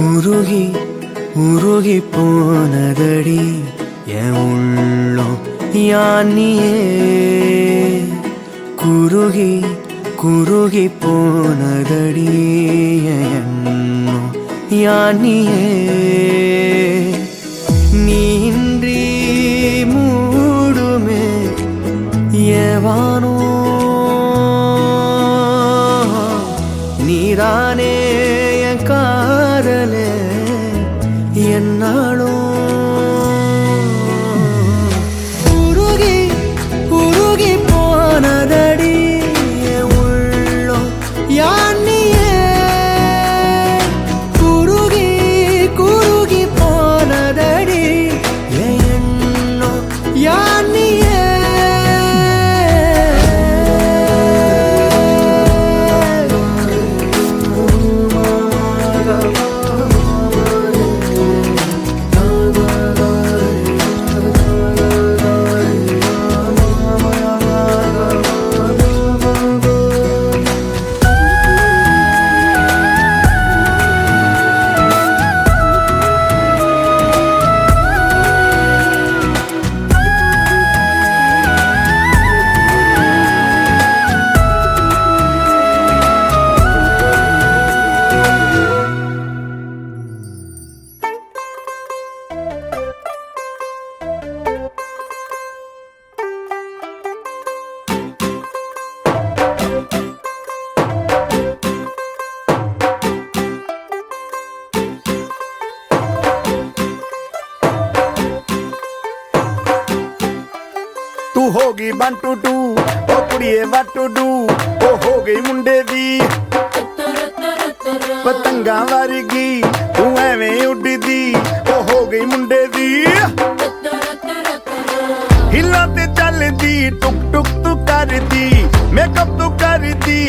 உருகி உருகி போனதடி என் உள்ளம் யானியே குருகி குருகி போனதடி என் எண்ணம் யானியே நீன்றி மூடுமே ஏவானோ நீதானே என் காதலே என்னாலும் உருகி உருகி போனதடி என் உள்ளம் யானியே குருகி குருகி போனதடி என் எண்ணம் யானியே तू होगी 1 2 2 ओ कुड़िए what to do ओ हो गई मुंडे दी पतंगा वर्गी तू एवें उड़दी ओ हो गई मुंडे दी हिला ते चलदी टुक टुक तू करदी मेकअप तू करदी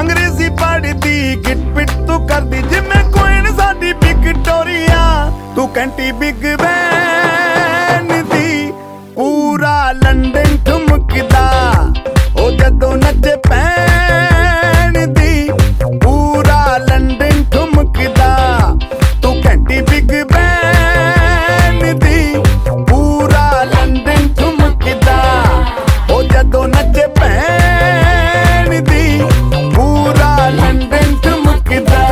अंग्रेजी पढ़दी गिट पिट तू करदी जिमें कोई साडी विक्टोरिया तू कंटी बिग बैन दी पूरा लंडन ठुमकदा ओ जदों नचे पैन दी पूरा लंडन ठुमकदा तू घंटी बिग बैन दी पूरा लंडन ठुमकदा ओ जदों नचे पैन दी पूरा लंडन ठुमकदा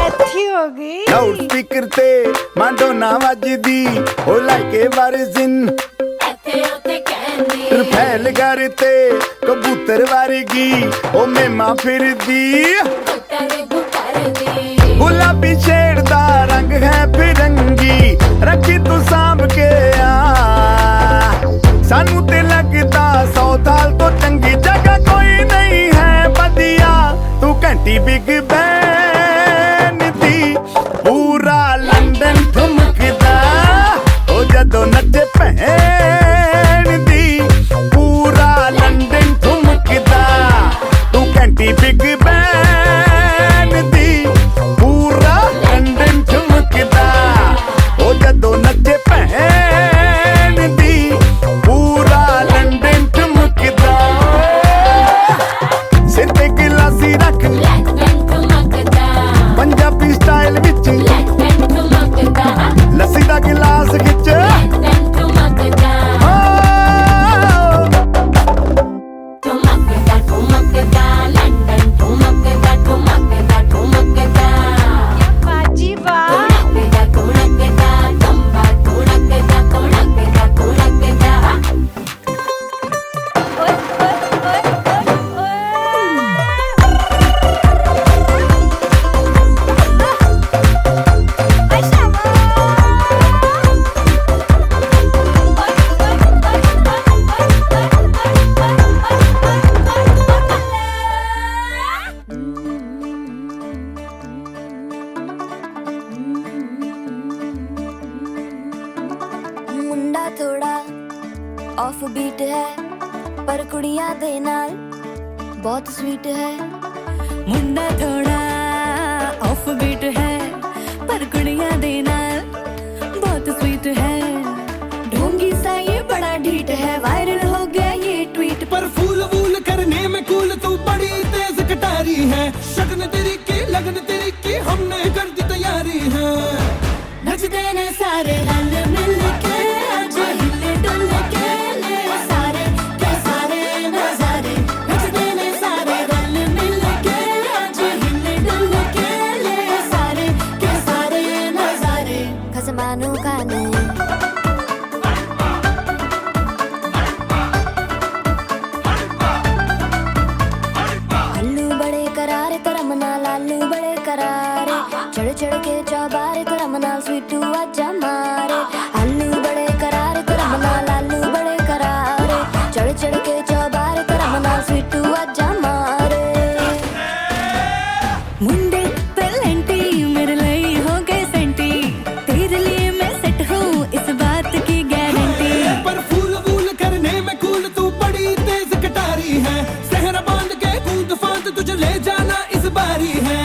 लाउड स्पीकर ते माडोना वजदी ओ लाइके वारिजिन रफेल करते कबूतर वर्गी ओ मेमा फिरदी गुलाबी शेड दा रंग है फिरंगी रखी तू सांभ के सानू ते लगदा 100 साल तो चंगी जगह कोई नहीं है बदिया तू घंटी बिग बैन दी पूरा लंदन ठुमकदा ओ जदों नचे पैन दी पूरा लंदन ठुमकदा तू घंटी बिग बैन दी पूरा लंदन ठुमकदा ओ जदों नचे पैन दी पूरा मुंडा थोड़ा ऑफ बीट है पर कुड़ियां दे नाल बहुत स्वीट है। मुंडा थोड़ा ऑफ बीट है पर कुड़ियां दे नाल बहुत स्वीट है। ढोंगी सा ये बड़ा ढीठ है, वायरल हो गया ये ट्वीट। पर फूल वूल करने में कूल तू बड़ी तेज कटारी है। शगन तेरी की लगन तेरी की हमने कर दी तैयारी है। नचते ने सारे रल मिल के आज हिले डुल के ले सारे के सारे नजारे। नचते ने सारे रल मिल के आज हिले डुल के ले सारे के सारे नजारे। खसमानू खाने आलू बड़े करारे तरम नाल आलू बड़े करारे। चढ़ चढ़ के चौबारे तरम नाल स्वीटू आजा मारे। आलू बड़े करारे तरम नाल आलू बड़े करारे। चढ़ चढ़ के चौबारे तरम नाल स्वीटू आजा मारे। मुंडे पेलेंटी मेरे लिए हो गए सेंटी, तेरे लिए मैं सेट हूँ इस बात की गारंटी। पर फूल वूल करने में कूल तू बड़ी तेज कटारी है। सहरा बांध के कूद फांद तुझे ले जाना इस बारी है।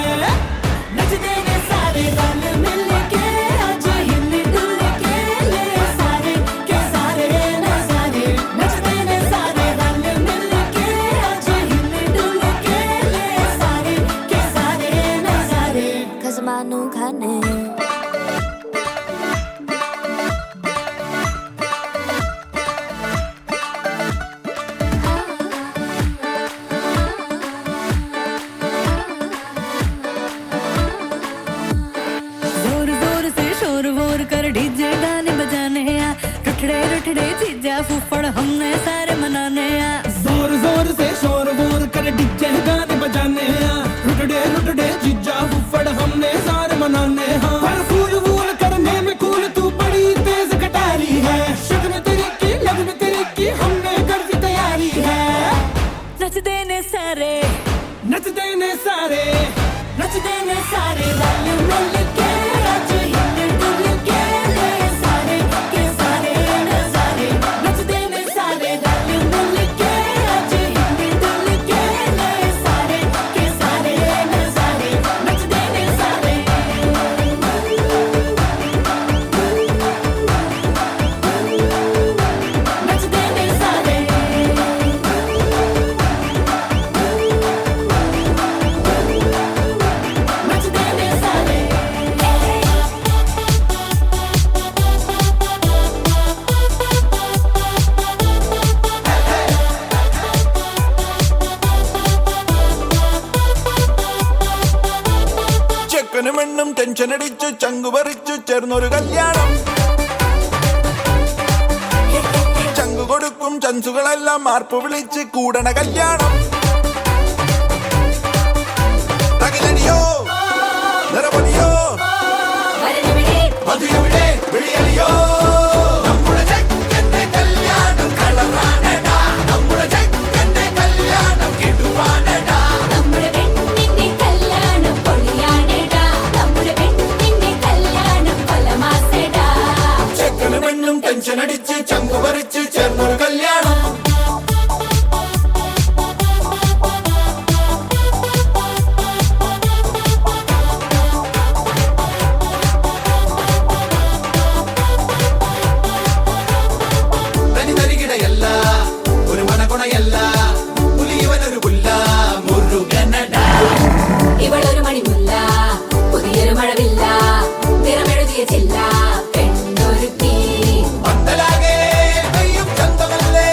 नचते ने सारे रल मिल के आज हिले डुल के ले सारे के सारे नजारे। नचते ने सारे रल मिल के आज हिले डुल के ले सारे के सारे नजारे। खसमानू खाने जोर जोर से शोर वोर कर डीजे गाने बजाने आ। रुठड़े रुठड़े चीजा फूफड़ हमने सारे मनाने आ। जोर जोर से शोर वोर कर डीजे गाने बजाने हैं। रुटड़े रुटड़े जीजा फुफड़ हमने सारे मनाने हैं। पर फूल वूल करने में कूल तू बड़ी तेज कटारी है। शगन तेरी की लगन तेरी की हमने कर दी तैयारी है। नचते ने सारे नचते ने सारे नचते ने सारे रल मिल के आज हिले डुल के ले सारे के सारे नजारे। नचते ने सारे रल मिल के आज हिले डुल के ले सारे के सारे नजारे। नचते ने सारे नचते ने सारे नचते ने सारे। ചെക്കനും പെണ്ണും ടെൻഷൻ അടിച്ചു ചങ്കു പറിച്ചു ചേർന്നൊരു കല്യാണം. ചങ്കു കൊടുക്കും ചൻസുകളെല്ലാം മാർപ്പ് വിളിച്ച് കൂടണ കല്യാണം. തകിലടിയോ നിറപൊലിയോ മധുരവിടെ വിളിയലിയോ. നമ്മുടെ ചെക്കന്റെ കല്യാണം കളറാണടാ. നമ്മുടെ ചെക്കന്റെ കല്യാണം കിടുവാണടാ. നമ്മുടെ പെണ്ണിന്റെ കല്യാണം പൊളിയാണെടാ. നമ്മുടെ പെണ്ണിന്റെ കല്യാണം കൊലമാസെടാ. ചെക്കനും പെണ്ണും ടെൻഷൻ അടിച്ച് ചങ്കു പറിച്ച് ചേർന്നൊരു കല്യാണം. തനി തരികിടയല്ല ഒരു മനകുണയല്ല പുലിയവനൊരു പുല്ല മുരുകനടാ. ഇവളൊരു മണിമുല്ല പുതിയൊരു മഴവില്ല നിറമെഴുതിയ ചില്ല പെണ്ണൊരുക്കി. പന്തലാകെ പെയ്യും ചന്തമല്ലേ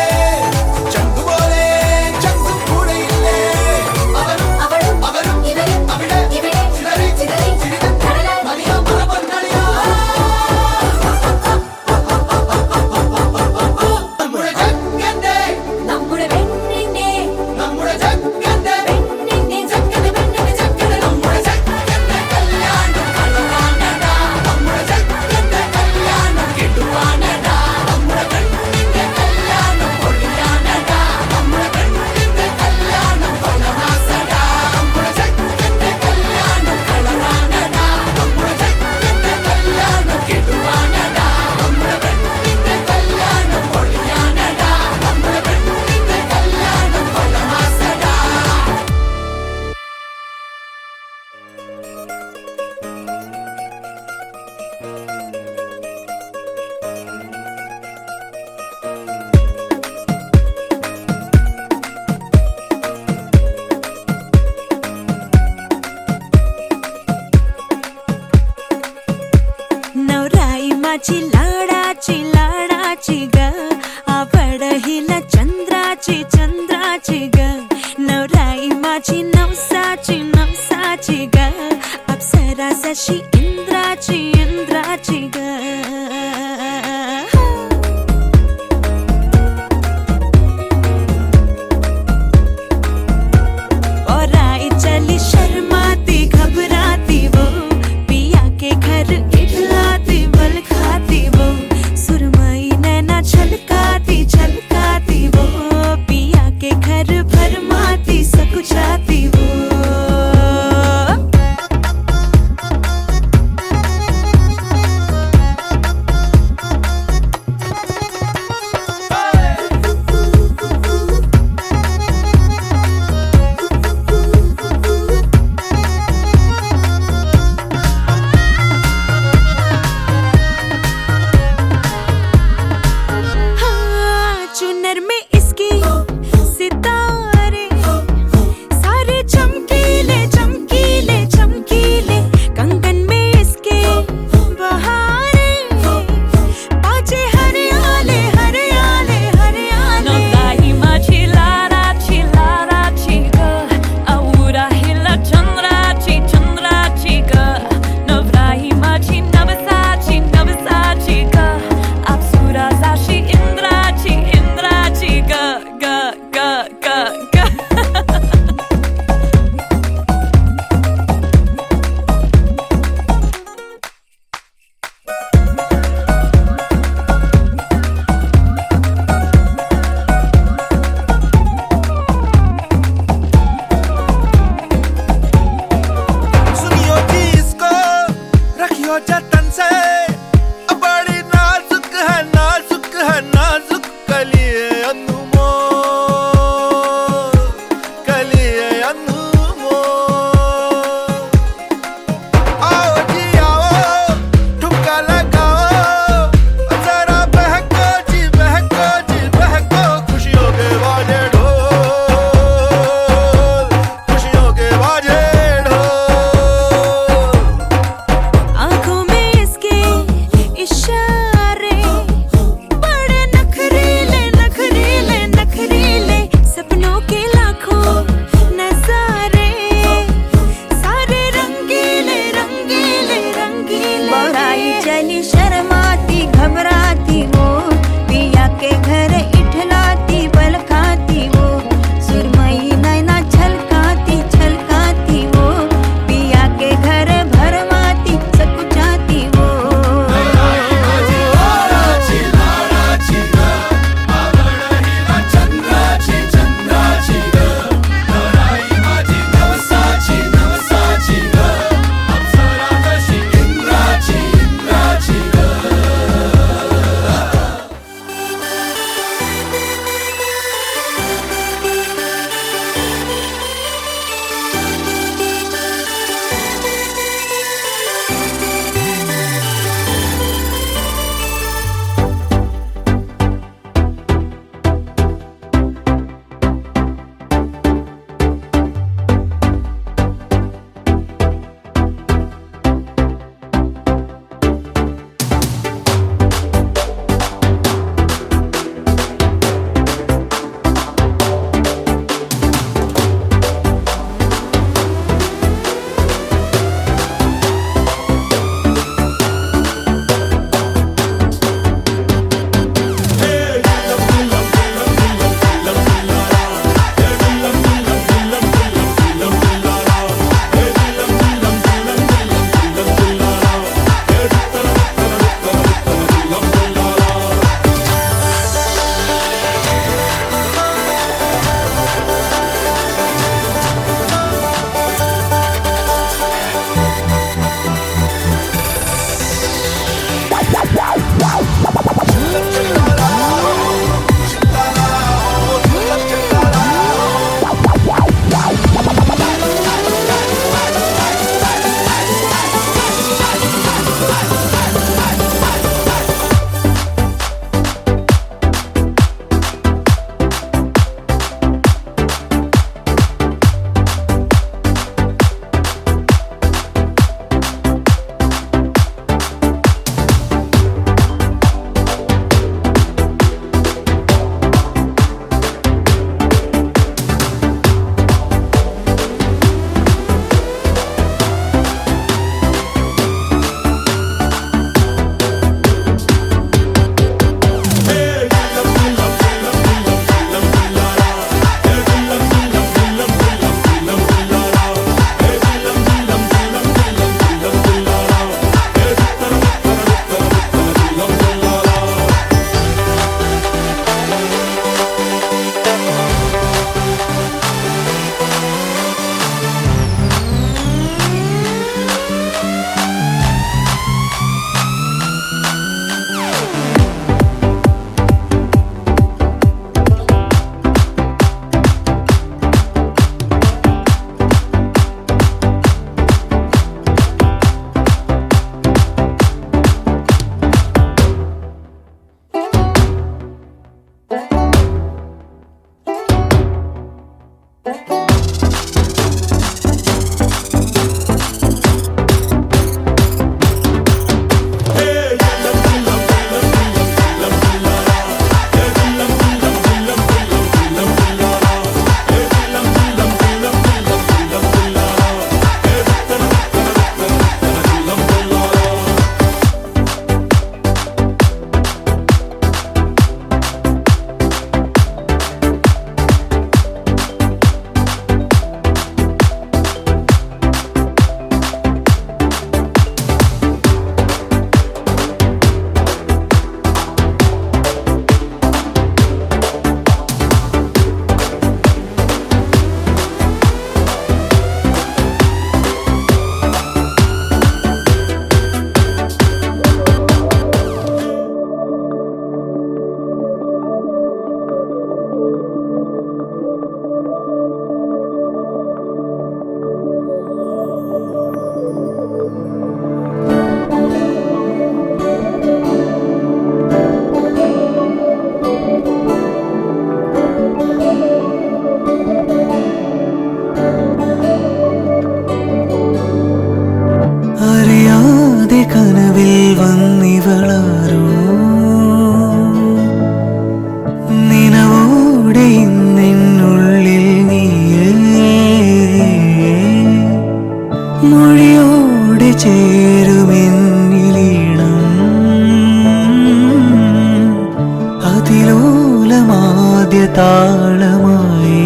താളമായി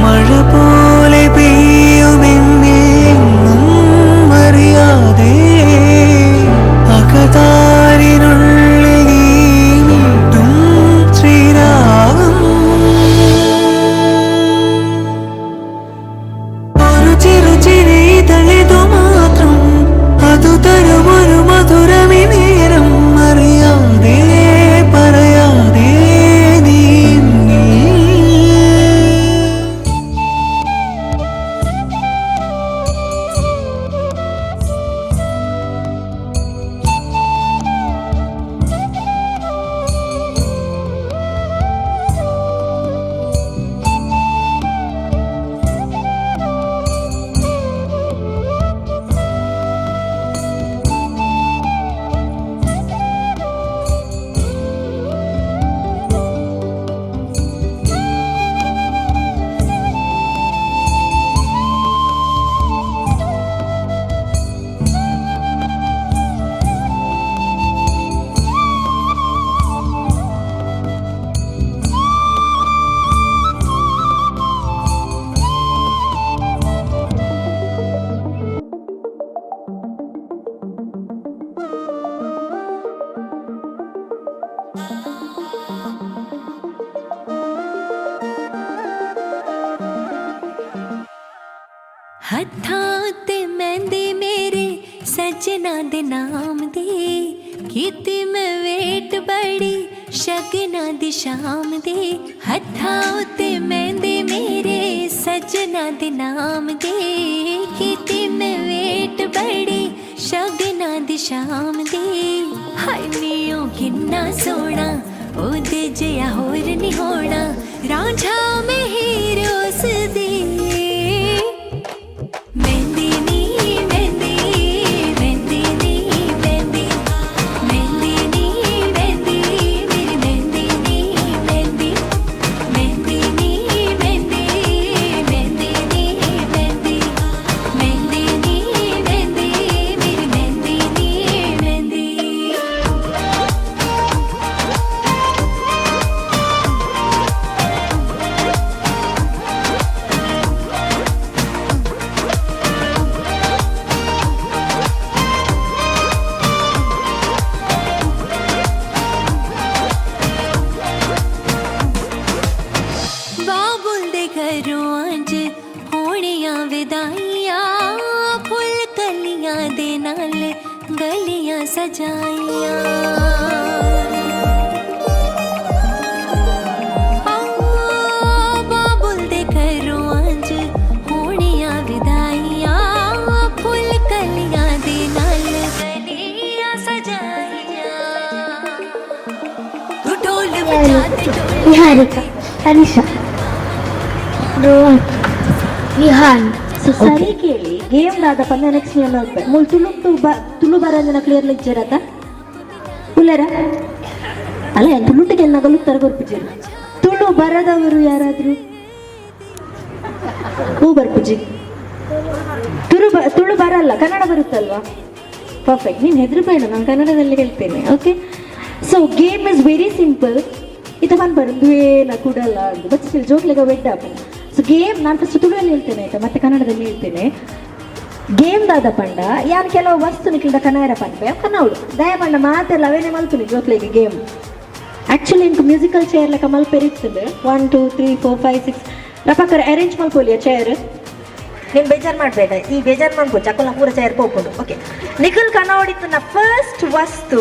മഴ പോലെ പെയ്യുമെന്നും അറിയാതെ അകതാരിനുള്ളിൽ നീട്ടും ശ്രീരാഗം ഒരു ചിരി തളിതു മാത്രം അതു തരുമൊരു മധുരമി നേരം അറിയാതെ പറയാതെ നീങ്ങി ਹੱਥਾਂ ਤੇ ਮਹਿੰਦੀ ਮੇਰੇ ਸੱਜਣਾ ਦੇ ਨਾਮ ਦੀ ਕੀਤੀ ਮੈਂ ਵੇਟ ਬੜੀ ਸ਼ਗਨਾਂ ਦੀ ਸ਼ਾਮ ਦੀ ਹੱਥਾਂ ਉੱਤੇ ਮਹਿੰਦੀ ਮੇਰੇ ਸੱਜਣਾ ਦੇ ਨਾਮ ਦੀ ਕੀਤੀ ਮੈਂ ਵੇਟ ਬੜੀ ਸ਼ਗਨਾਂ ਦੀ ਸ਼ਾਮ ਦੀ ਹਾਏ ਨੀ ਉਹ ਕਿੰਨਾ ਸੋਹਣਾ ਉਹਦੇ ਜਿਹਾ ਹੋਰ ਨਹੀਂ ਹੋਣਾ ਰਾਂਝਾ ਮੈਂ ਹੀਰ ਉਸ ਦੀ ਮਹਿੰਦੀ ਨੀ ਮਹਿੰਦੀ ਮਹਿੰਦੀ ਨੀ ਮਹਿੰਦੀ ਮਹਿੰਦੀ ਨੀ ਮਹਿੰਦੀ ਮੇਰੀ ਮਹਿੰਦੀ ਨੀ ਮਹਿੰਦੀ ਮਹਿੰਦੀ ਨੀ ਮਹਿੰਦੀ ਮਹਿੰਦੀ ਨੀ ਮਹਿੰਦੀ ਮਹਿੰਦੀ ਨੀ ਮਹਿੰਦੀ ਮੇਰੀ ਮਹਿੰਦੀ ਨੀ ਮਹਿੰਦੀ ਬਾਬੁਲ ਦੇ ਘਰੋਂ ਅੱਜ ਹੋਣੀਆਂ ਵਿਦਾਈਆਂ ਫੁੱਲ ਕਲੀਆਂ ਦੇ ਨਾਲ ਗਲੀਆਂ ਸਜਾਈਆਂ ਬਾਬੁਲ ਦੇ ਘਰੋਂ ਅੱਜ ਹੋਣੀਆਂ ਵਿਦਾਈਆਂ ਫੁੱਲ ਕਲੀਆਂ ਦੇ ਨਾਲ ਗਲੀਆਂ ਸਜਾਈਆਂ ਤੂੰ ਢੋਲ ਵਜਾ ਤੇ Niharika, Anisha, Rohan, Vihan. So ಸರಿ ಕೇಳಿ ಗೇಮ್ ದಾದ ಪಂದ ನೆಕ್ಸ್ಟ್ ನೀವು ನೋಡ್ಬೇ ಮುಲ್ ತುಳು ಬರಂಜನ ಕ್ಲಿಯರ್ ಲೆಜ್ಜರತ ಉಲ್ಲರ ಅಲ್ಲ ತುಳುಟಿಗೆ ನಗಲು ತರಗೊರ್ಪಿಜಿರು ತುಳು ಬರದವರು ಯಾರಾದ್ರು ಹೂ ಬರ್ಪುಜಿ ತುಳು ಬರಲ್ಲ ಕನ್ನಡ ಬರುತ್ತಲ್ವಾ ಪರ್ಫೆಕ್ಟ್ ನೀನು ಹೆದರ್ಬೇಡ ನಾನು ಕನ್ನಡದಲ್ಲಿ ಹೇಳ್ತೇನೆ okay so game is very simple ಇದು ಬಂದು ಬರುದುವೇನ ಕೂಡಲ್ಲ ಅಂತ ಬಟ್ ಸ್ಟಿಲ್ ಜೋಕ್ಲೆಗ ವೆಡ್ ಆಪನ್ ಸೊ ಗೇಮ್ ನಾನು ಫಸ್ಟ್ ತುಳುವಲ್ಲಿ ಹೇಳ್ತೇನೆ ಆಯ್ತಾ ಮತ್ತೆ ಕನ್ನಡದಲ್ಲಿ ಹೇಳ್ತೇನೆ ಗೇಮ್ ದಾದ ಪಂಡ ಯಾರು ಕೆಲವು ವಸ್ತು ನಿಕ್ಲಿಂದ ಕನ್ನಡ ಪಂಪೆ ಕನ್ನೌಡು ದಯಪಂಡ ಮಾತೆಲ್ಲ ಅವೇನೇ ಮಲ್ಪುನಿ ಜೋಕ್ಲೆಗೆ ಗೇಮ್ ಆ್ಯಕ್ಚುಲಿ ಇಂಕ ಮ್ಯೂಸಿಕಲ್ ಚೇರ್ ಲೆಕ್ಕ ಮಲ್ಪೆರಿರ್ತದೆ 1 2 3 4 5 6 ರಪಕ್ಕರ ಅರೇಂಜ್ ಮಲ್ಪೋಲಿಯ ಚೇರ್ ನೀನು ಬೇಜಾರು ಮಾಡಬೇಡ ಈ ಬೇಜಾರು ಮಾಡ್ಬೋದು ಚಕ್ಕಲ್ನ ಪೂರ ಚೇರ್ ಹೋಗ್ಬೋದು ಓಕೆ ನಿಖಿಲ್ ಕನ್ನಡಿತನ ಫಸ್ಟ್ ವಸ್ತು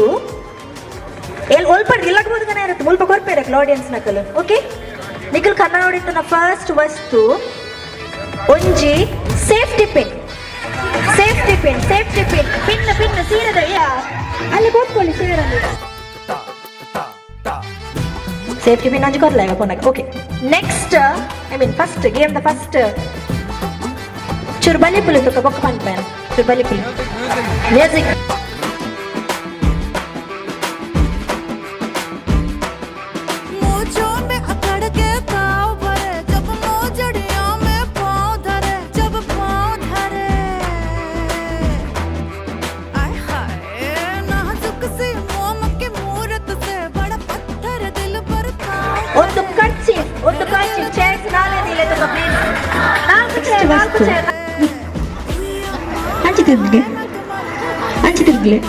ಎಲ್ಲಿ ಒಲ್ಪಡ್ ಇಲ್ಲಕ್ಬೋದು ಕನ್ನ ಇರುತ್ತೆ ಮುಲ್ಪ ಕೊರ್ಪೇರಕ್ಕೆ ಆಡಿಯನ್ಸ್ ನಕಲು ಓಕೆ ನಿಖಿಲ್ ಕನ್ನಡಿತನ ಫಸ್ಟ್ ವಸ್ತು ಒಂಜಿ ಸೇಫ್ಟಿ ಪಿನ್ ಪಿನ್ ಸೀರದ ಅಲ್ಲಿ ಕೂತ್ಕೊಳ್ಳಿ ಸೀರಲ್ಲಿ ಸೇಫ್ಟಿ ಪಿನ್ ಅಂಜಿ ಕೊರ್ಲ ಈಗ ಪೋನಕ್ಕೆ okay next I mean first game the first ಚುರ್ಬಲಿ ಪುಲಿ ತುಕ ಬೊಕ್ಕ ಪಂಪೇನ ಚುರ್ಬಲಿ ಪುಲಿ ಮ್ಯೂಸಿಕ್ ಅಂಚೆ ತಿರ್ಗ್ಲಿ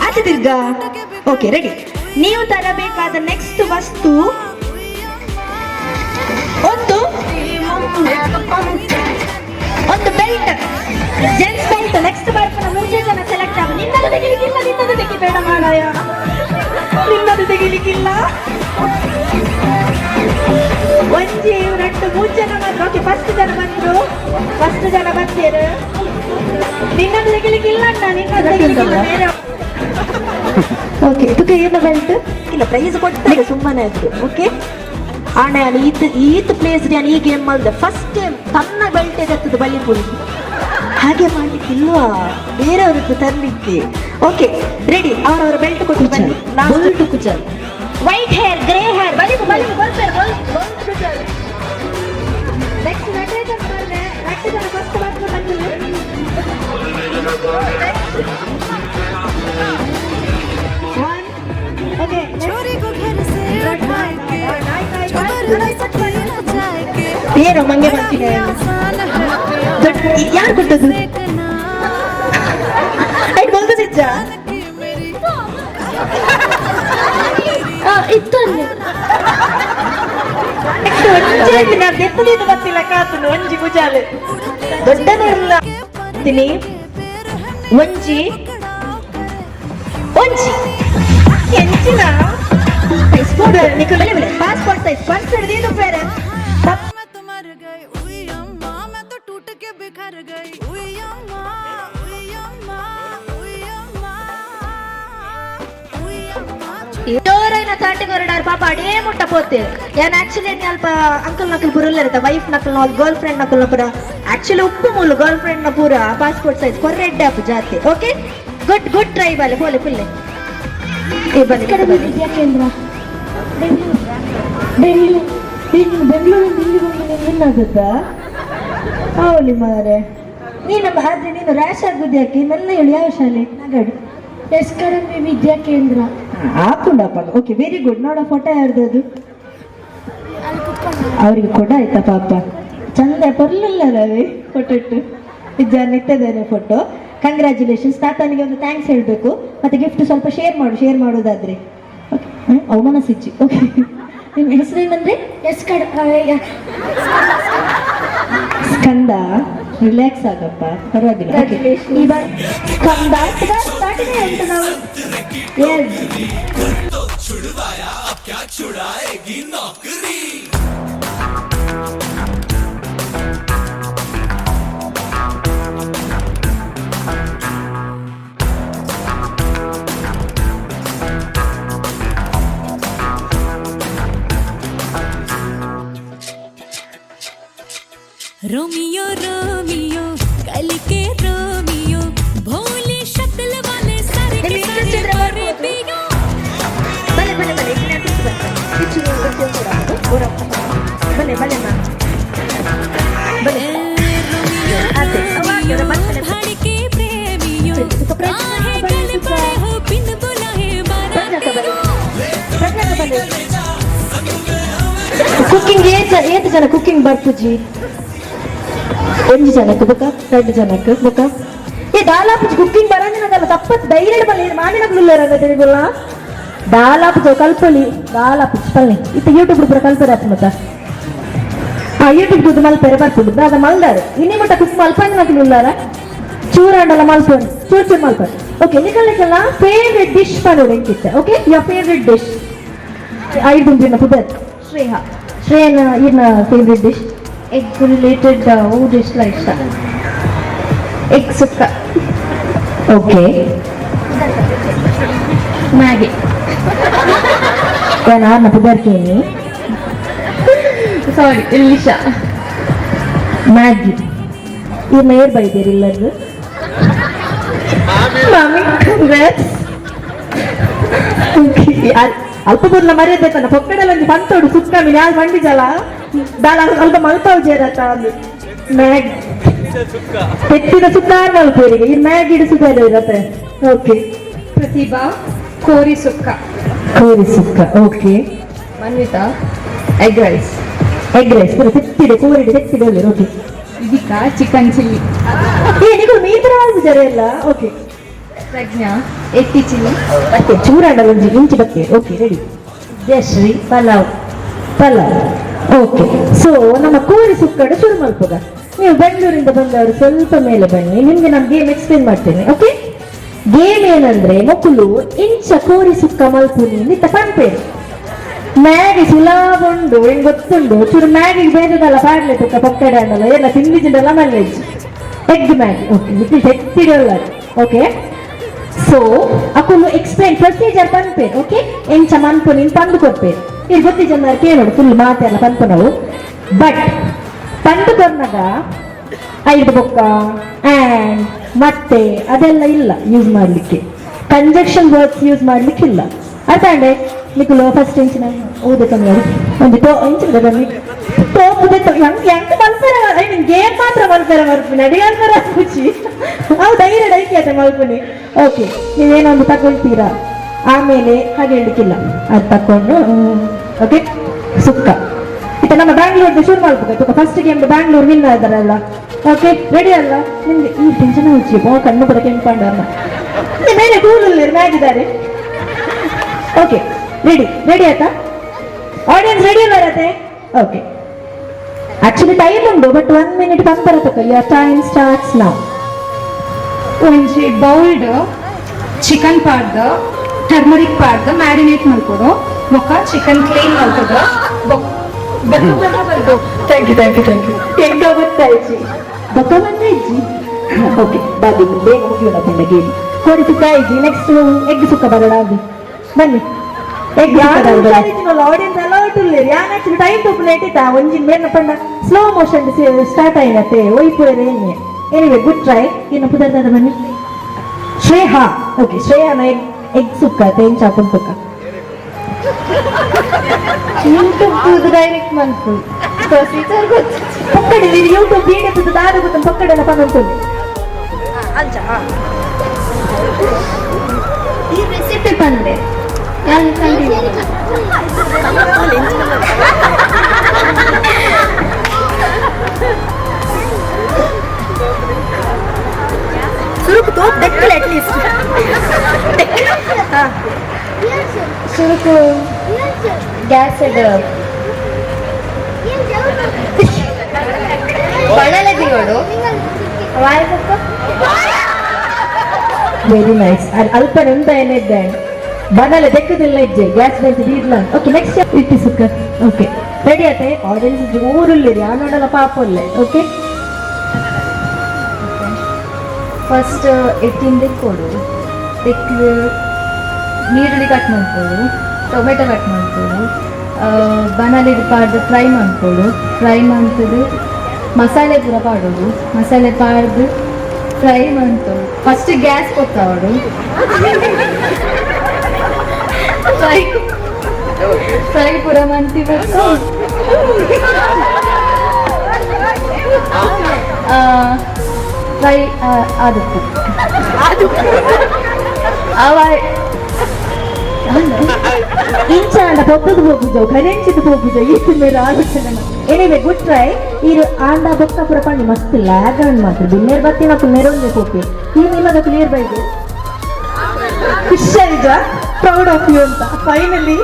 ಆಚೆ ತಿರ್ಗ. Okay ready. ನೀವು ತರಬೇಕಾದ ನೆಕ್ಸ್ಟ್ ವಸ್ತು ಒಂದು ಬೆಲ್ಟ್, ಜೆಂಟ್ಸ್ ಬೆಲ್ಟ್. ನೆಕ್ಸ್ಟ್ ಬರ್ತಾನೆ 3 ಜನ ಸೆಲೆಕ್ಟ್ ಆಗ. ನಿನ್ನದು ತೆಗಿಲಿಕ್ಕಿಲ್ಲ, ನಿನ್ನದು ತೆಗಿಬೇಡ ಮಾರಾಯ, ನಿನ್ನದು ತೆಗಿಲಿಕ್ಕಿಲ್ಲ. ಒಂಜಿ ಇವ್ರಟ್ಟು 3 ಜನ ಮಾತ್ರ. ಓಕೆ, ಫಸ್ಟ್ ಜನ ಬಂದ್ರು, ಫಸ್ಟ್ ಜನ ಬಂದಿರು. ನಿನ್ನದು ತೆಗಿಲಿಕ್ಕಿಲ್ಲ ಅಣ್ಣ, ನಿನ್ನದು ತೆಗಿಲಿಕ್ಕಿಲ್ಲ ಬೇರೆ. ಓಕೆ, ತುಕೆ ಏನು ಬೆಲ್ಟ್ ಇಲ್ಲ, ಪ್ರೈಸ್ ಕೊಡ್ತಾರೆ ಸುಮ್ಮನೆ ಆಯ್ತು. ಓಕೆ ಆಣೆ ಅಲ್ಲಿ ಈತ್ ಪ್ಲೇಸ್ ನಾನು ಈ ಗೇಮ್ ಮಾಡಿದೆ ಫಸ್ಟ್ ಟೈಮ್ ತನ್ನ ಬೆಲ್ಟ್ ಎತ್ತದ್ದು ಬಳ್ಳಿ ಪೊಲೀಸ್. ಹಾಗೆ ಮಾಡ್ಲಿಕ್ಕಿಲ್ವಾ, ಬೇರೆಯವ್ರದ್ದು ತರಲಿಕ್ಕೆ. ಓಕೆ ರೆಡಿ, ಅವರವರ ಬೆಲ್ಟ್ ಕೊಟ್ಟು ಬನ್ನಿ. ವೈಟ್ ಹೇರ್, ಗ್ರೇ ಹೇರ್, ಬಲಿ ನೆಕ್ಸ್ಟ್ ನಟೇಜನ್ ಬಂದ್ರೆ ನಟೇಜನ್ ಫಸ್ಟ್ ಬಂದು ಬಂದಿಲ್ಲ. ಓಕೆ ಏನು ಮಂಗೆ ಮಾಡ್ತೀನಿ, ಯಾರು ಕೊಟ್ಟದ್ದು ಆಯ್ತು ಬಲ್ದು ನಿಜ ಇತ್ತು ನೆತ್ತದಿದ್ದು ಗೊತ್ತಿಲ್ಲ ಕಾತುನು ಒಂಜಿ ಭುಜಾಲು ದೊಡ್ಡದೇ ಇಲ್ಲ ತಿನಿ ಒಂಜಿ ಎಂಚಿನ पासपोर्ट साइज पर्स दे दो फिर मैं तो मर गई उई अम्मा, मैं तो टूट के बिखर गई उई अम्मा, उई अम्मा, उई अम्मा, उई अम्मा. ఎవరైనా తాటిగొరడారు పాప అడే ముట్టపోతే నేను యాక్చువల్లీ అಲ್ಪ అంకుల్ నకుల్ పురులు ఇರುತ್ತೆ వైఫ్ నకుల్ గర్ల్ ఫ్రెండ్ నకుల్ ಪುರ యాక్చువల్లీ ಉಪ್ಪು ಮೂಲು ಗರ್ಲ್ ಫ್ರೆಂಡ್ ನ ಪೂರ ಪಾಸ್ಪೋರ್ಟ್ ಸೈಜ್ ಕೊರ್ರೆಡ್ಡೆ ಅಪ್ಪ ಜಾತಿ. ಓಕೆ ಗುಡ್ ಗುಡ್ ಟ್ರೈ ಬಾಲೆ ಪೋಲೆ ಪಿಲ್ಲೆ ಈ ಬನ್ನಿ ವಿದ್ಯಾ ಕೇಂದ್ರ ಬೆಂಗಳೂರು ಏನಾಗುತ್ತಾ ಅವಳಿ ಮಾರೆ ನೀನು ಆದ್ರೆ ನೀನು ರ್ಯಾಶ್ ಆಗುದು ಯಾಕೆ ನನ್ನ ಹೇಳಿ ಯಾವ ಶಾಲೆ ನಗಡಿ ಎಸ್ ಕಡಿಮೆ ವಿದ್ಯಾ ಕೇಂದ್ರ ಹಾಕೊಂಡಪ್ಪ. Okay very good. ನೋಡ ಫೋಟೋ ಯಾರ್ದದು ಅವ್ರಿಗೆ ಕೊಡ ಆಯ್ತಾ ಪಾಪ ಚಂದ ಬರ್ಲಿಲ್ಲ ರವಿ ಫೋಟೋ ಇಟ್ಟು ನಿಜ ಇಟ್ಟಿದ್ದೇನೆ ಫೋಟೋ. ಕಂಗ್ರ್ಯಾಚುಲೇಷನ್ಸ್. ತಾತನಿಗೆ ಒಂದು ಥ್ಯಾಂಕ್ಸ್ ಹೇಳಬೇಕು ಮತ್ತೆ ಗಿಫ್ಟ್ ಸ್ವಲ್ಪ ಶೇರ್ ಮಾಡೋದಾದ್ರೆ. ಓಕೆ ಅವಮಾನ ಸಿಚ್ಚಿ. ಓಕೆ ನಿಮ್ಮ ಹೆಸರೇನಂದ್ರೆ ಸ್ಕಂದ. ರಿಲ್ಯಾಕ್ಸ್ ಆಗಪ್ಪ ಪರವಾಗಿಲ್ಲ. ಸ್ಕಂದ ಸ್ಟಾರ್ಟಿಂಗ್ ಉಂಟು ನಾವು. रोमियो रोमियो कल के रोमियो भोली शक्ल वाले सारे के सारे गोरे पियो. ಬಲೆ भड़के प्रेमियो काहे गले पड़े हो बिन बुलाए ಕುಕ್ಕಿಂಗ್ ಏತ್ ಜನ ಕುಕ್ಕಿಂಗ್ ಬರ್ಪುಜಿ 1 ಜನಕ್ಕೆ ಬೇಕಾ 2 ಜನಕ್ಕೆ ಬೇಕಾ ಏ ದಾಲಾಪುಜಿ ಕುಕ್ಕಿಂಗ್ ಬರಂದಿನದಲ್ಲ ತಪ್ಪತ್ತು ಧೈರ್ಯ ಬಲ್ಲ ಮಾಡಿನಗಳುಲ್ಲ ತಿಳಿದಿಲ್ಲ. ದಾಲಾಪುಜ ಕಲ್ಪಲಿ ದಾಲಾಪುಜಿ ಪಲ್ಲೆ ಇತ್ತು ಯೂಟ್ಯೂಬ್ ಪೂರ ಕಲ್ಪರಾಪ್ ಮತ್ತ ಯೂಟ್ಯೂಬ್ ಮಲ್ಪೇರೆ ಬರ್ಪುಡು ಅದ ಮಲ್ದಾರೆ ಇನ್ನಿ ಮಟ್ಟ ಕುಕ್ ಮಲ್ಪಂದಿನಗಳುಲ್ಲಾರ ಚೂರಾಂಡಲ ಮಲ್ಪೋಣಿ ಚೂರು ಮಲ್ಪೋಣಿ. ಓಕೆ ನಿಕಲ್ಲೆಲ್ಲ ಫೇವ್ರೆಟ್ ಡಿಶ್ ಪನೋಡು ಎಂತಿತ್ತೆ. ಓಕೆ ಯುವರ್ ಫೇವ್ರೆಟ್ ಡಿಶ್ ಐದು ದಿನ ಪುದರ್ ಶ್ರೇಯನ ಏನ favourite dish egg related dish ಇಷ್ಟ ಎಗ್ ಸುಕ್ಕ. ಓಕೆ ಮ್ಯಾಗಿ ನಾನು ಪುದರ್ಕೇನಿ ಸಾರಿ ಇಲ್ಲಿಶಾ ಮ್ಯಾಗಿ ಇವ್ರನ್ನ ಏರ್ ಬೈದೇರಿ ಇಲ್ಲದ್ದು ಮಾಮಿ ಕಂಗ್ರಾಟ್ಸ್. ಅಲ್ಪ ಬುರ್ಲ ಮರ್ಯಾದೆತನ ಪೊಕ್ಕಡಲ್ಲ ಒಂದು ಪಂತೋಡು ಸುತ್ತ ಮೀನು ಯಾರು ಮಂಡಿಜಲ್ಲ ದಾಲ ಸ್ವಲ್ಪ ಮಲ್ಪಾವು ಜೇರತ್ತ ಅದು ಮ್ಯಾಗಿ ಪೆಟ್ಟಿನ ಸುತ್ತಾರು ಮಲ್ಪೇರಿಗೆ ಈ ಮ್ಯಾಗಿ ಇಡು ಸುತ್ತಾರು ಇರತ್ತೆ. ಓಕೆ ಪ್ರತಿಭಾ ಕೋರಿ ಸುಕ್ಕ. ಓಕೆ ಮನ್ವಿತಾ ಎಗ್ ರೈಸ್ ಪೂರ ತೆತ್ತಿದೆ ಕೋರಿಡೆ ತೆತ್ತಿದೆ. Okay Ranjika chicken chilli. ನೀವು ಮೀತ್ರ ಜರ ಎಲ್ಲ ಓಕೆ. ಪ್ರಜ್ಞಾ ಎತ್ತಿ ಚಿಲ್ಲಿ. ಮತ್ತೆ ಚೂರಾಡ ಒಂಜಿ ಇಂಚು ಬಕ್ಕೆ okay ready. Jayashree pulao okay. So ನಮ್ಮ ಕೋರಿ ಸುಕ್ಕಡು ಶುರು ಮಲ್ಪುಗ. ನೀವು ಬೆಂಗಳೂರಿಂದ ಬಂದವರು ಸ್ವಲ್ಪ ಮೇಲೆ ಬನ್ನಿ, ನಿಮ್ಗೆ ನಾನು ಗೇಮ್ ಎಕ್ಸ್ಪ್ಲೇನ್ ಮಾಡ್ತೇನೆ. ಓಕೆ, ಗೇಮ್ ಏನಂದ್ರೆ ಮಕ್ಕಳು ಇಂಚ ಕೋರಿ ಸುಕ್ಕ ಮಲ್ಪುನಿ ನಿತ್ತ ಪಂಪೇರು ಮ್ಯಾಗಿ ಸುಲಭ ಉಂಡು ಹೆಂಗ್ ಗೊತ್ತುಂಡು ಚೂರು ಮ್ಯಾಗಿಗೆ ಬೇರೆದಲ್ಲ ಪಾಡ್ಲೆ ತುಕ್ಕ ಪಕ್ಕಡೆ ಅಂದಲ್ಲ ಎಲ್ಲ ತಿಂಡಿಜಿಂದಲ್ಲ ಮಲ್ಲೆಜ್ಜಿ ಎಗ್ ಮ್ಯಾಗಿ ಓಕೆ ಇದು ಹೆತ್ತಿಡಲ್ಲ ಓಕೆ. ಸೊ ಅಕ್ಕಲು ಎಕ್ಸ್ಪ್ಲೇನ್ ಪ್ರೊಸೀಜರ್ ಪನ್ಪೇರು ಓಕೆ. ಎಂಚ ಮನ್ಪುನಿ ಪಂದು ಕೊಡ್ಪೇರು ಇದು ಗೊತ್ತಿ ಜನ ಕೇಳೋಡು ಫುಲ್ ಮಾತೆಲ್ಲ ಪಂಪು ನಾವು. ಬಟ್ ಪಂದು ಕೊರ್ನಾಗ ಐದು ಬೊಕ್ಕ ಆ್ಯಂಡ್ ಮತ್ತೆ ಅದೆಲ್ಲ ಇಲ್ಲ ಯೂಸ್ ಮಾಡ್ಲಿಕ್ಕೆ, ಕಂಜಕ್ಷನ್ ವರ್ಡ್ಸ್ ಯೂಸ್ ಮಾಡ್ಲಿಕ್ಕಿಲ್ಲ. ಅರ್ಥಾಂಡೆ ನಿಖಲು ಫಸ್ಟ್ ಇಂಚಿನ ಓದಕಮ್ಮಿ ಒಂದು ಇಂಚಿನ ಬನ್ನಿ ತೋಪುದೆ ಎಂತ ಮಲ್ಪರ ಐ ಮೀನ್ ಗೇಮ್ ಮಾತ್ರ ಮಲ್ಪರ ಮಲ್ಪುನಿ ಅಡಿಗಾಲ್ಪರ ಖುಷಿ ಅವು ಧೈರ್ಯ ಡೈಕ್ಯಾತೆ ಮಲ್ಪುನಿ. ಓಕೆ, ನೀವೇನೊಂದು ತಗೊಳ್ತೀರಾ ಆಮೇಲೆ ಹಾಗೆ ಹೇಳಲಿಕ್ಕಿಲ್ಲ, ಅದು ತಕೊಂಡು ಓಕೆ. ಸುಕ್ಕ ಇತ್ತ ನಮ್ಮ ಬ್ಯಾಂಗ್ಳೂರ್ದು ಶುರು ಮಾಡ್ಬೇಕು. ಫಸ್ಟ್ ಗೇಮ್ ಬ್ಯಾಂಗ್ಳೂರ್ ವಿನ್ ಆದಾರಲ್ಲ. ಓಕೆ ರೆಡಿ ಅಲ್ಲ? ನಿಮ್ಗೆ ಈ ಟೆನ್ಷನ್ ಹುಚ್ಚಿ ಕಣ್ಣು ಕೂಡ ಕೆಂಪಂಡಲ್ಲ ಮೇಲೆ ಕೂಲಲ್ಲಿ ಮ್ಯಾಗಿದ್ದಾರೆ. ಓಕೆ ರೆಡಿ ಆಯ್ತಾ? ಆಡಿಯನ್ಸ್ ರೆಡಿ ಅಲ್ಲ ಇರತ್ತೆ? ಓಕೆ, ಆಕ್ಚುಲಿ ಟೈಮ್ ಉಂಟು ಬಟ್ 1 minute ಪಂಪರ ತಕ. Your time starts now. ಒಂಜಿ ಬೌಲ್ಡ್ ಚಿಕನ್ ಪಾಡ್ದು ಟರ್ಮರಿಕ್ ಪಾಡ್ದು ಮ್ಯಾರಿನೇಟ್ ಮಾಡ್ಕೊಡು. ಬೊಕ್ಕ ಚಿಕನ್ ಕ್ಲೀನ್ ಮಾಡ್ಕೊಡು. ಥ್ಯಾಂಕ್ ಯು ಹೆಂಗ ಗೊತ್ತಾಯ್ತು ಬೊಕ್ಕ ಬಂದೈಜಿ. ಓಕೆ ಬಾಬಿ ಬೇಗ ಮುಗಿಯೋಣ ಬಂದ ಗೇಮ್. ಕೋರಿ ಸುಕ್ಕ ಐಜಿ. ನೆಕ್ಸ್ಟ್ ಎಗ್ ಸುಕ್ಕ ಬರೋಣ ಅದು ಬನ್ನಿ. ಎಗ್ ಆಡಿಯನ್ಸ್ ಎಲ್ಲ ಒಟ್ಟುಲ್ಲೇರಿ ಯಾನ್ ಆಕ್ಚುಲಿ ಟೈಮ್ ತಪ್ಪು ಇಟ್ಟಿತ್ತ ಒಂಜಿನ ಮೇಲೆ ಪಂಡ ಸ್ಲೋ ಮೋಷನ್ ಸ್ಟಾರ್ಟ್ ಆಯ್ನತ್ತೆ ಒಯ್ಪುರ ಏನೇ. Anyway good try. ಇನ್ನು ಪುದರ್ದಾದ ಬನ್ನಿ ಶ್ರೇಯಾ. ಓಕೆ ಶ್ರೇಯಾನ ಎಗ್ ಸುಕ್ಕ ತೇನ್ ಚಾಪನ್ ಸುಕ್ಕ ಯೂಟ್ಯೂಬ್ ಡೈರೆಕ್ಟ್ ಮಾಡ್ತು ಪ್ರೊಸೀಜರ್ ಗೊತ್ತು ಪಕ್ಕಡೆ ನೀನು ಯೂಟ್ಯೂಬ್ ವೀಡಿಯೋ ದಾದ ಗೊತ್ತ ಪಕ್ಕಡೆಲ್ಲ ಪಂದ್ಕೊಂಡು ಈ ರೆಸಿಪಿ ಬಂದ್ರೆ ನಾನು ಸುರುಕು ತೋಪ್ ದಕ್ಕಲ ಅಟ್ಲೀಸ್ಟ್ ಸುರುಕು ಗ್ಯಾಸ್ ಬಳ್ಳಲೆ ದಿಗೋಡು ವೆರಿ ನೈಸ್. ಅಲ್ಪ ಎಂತ ಏನಿದ್ದೆ ಬನಲೆ ತೆಕ್ಕದಿಲ್ಲ ಇಜ್ಜೆ ಗ್ಯಾಸ್ ಬಂದು ದೀರ್ಲ. ಓಕೆ ನೆಕ್ಸ್ಟ್ ಇಟ್ಟಿ ಸುಕ್ಕ. ಓಕೆ ರೆಡಿ ಆಯ್ತೆ? ಆಡಿಯನ್ಸ್ ಜೋರುಲ್ಲಿರಿ ಆ ನೋಡಲ್ಲ ಪಾಪಲ್ಲೇ. ಓಕೆ ಫಸ್ಟ್ ಎಟ್ಟಿಂದ ಕೊಡು. ತೆಕ್ಕು ನೀರುಳ್ಳಿ ಕಟ್ ಮಾಡ್ಕೊಡು, ಟೊಮೆಟೊ ಕಟ್ ಮಾಡ್ಕೊಡು, ಬನಾಲಿ ಪಾಡ್ದು ಫ್ರೈ ಮಾಡ್ಕೊಡು. ಫ್ರೈ ಮಾಡ್ತದು ಮಸಾಲೆ ಪೂರ ಪಾಡೋದು. ಮಸಾಲೆ ಪಾಡ್ದು ಫ್ರೈ ಮಾಡ್ತೋಡು. ಫಸ್ಟ್ ಗ್ಯಾಸ್ ಕೊತ್ತಾವಡು. ಫ್ರೈ ಪೂರ ಮಂತಿಬೇಕು. ಫ್ರೈ ಆದಕ್ಕೆ ಇಂಚ ಅಂಡ ಪೊಪ್ಪದು ಹೋಗುಜ ಕರೆಂಚಿದು ಹೋಗುಜ ಈತು ಮೇಲೆ ಆಲೋಚನೆ. Anyway good try. ಇದು ಆಂಡ ಬೊಕ್ಕ ಪುರ ಪಂಡಿ ಮಸ್ತ್ ಲ್ಯಾಗ್ ಅಂಡ್ ಮಾತ್ರ ಬಿನ್ನೇರ್ ಬತ್ತಿ నాకు ನೆರೊಂದೆ ಪೋಪಿ ಈ ನಿಲ್ಲದ ಕ್ಲಿಯರ್ ಬೈದು ಖುಷಿಯಾಗ ಪ್ರೌಡ್ ಆಫ್ ಯು ಅಂತ ಫೈನಲಿ.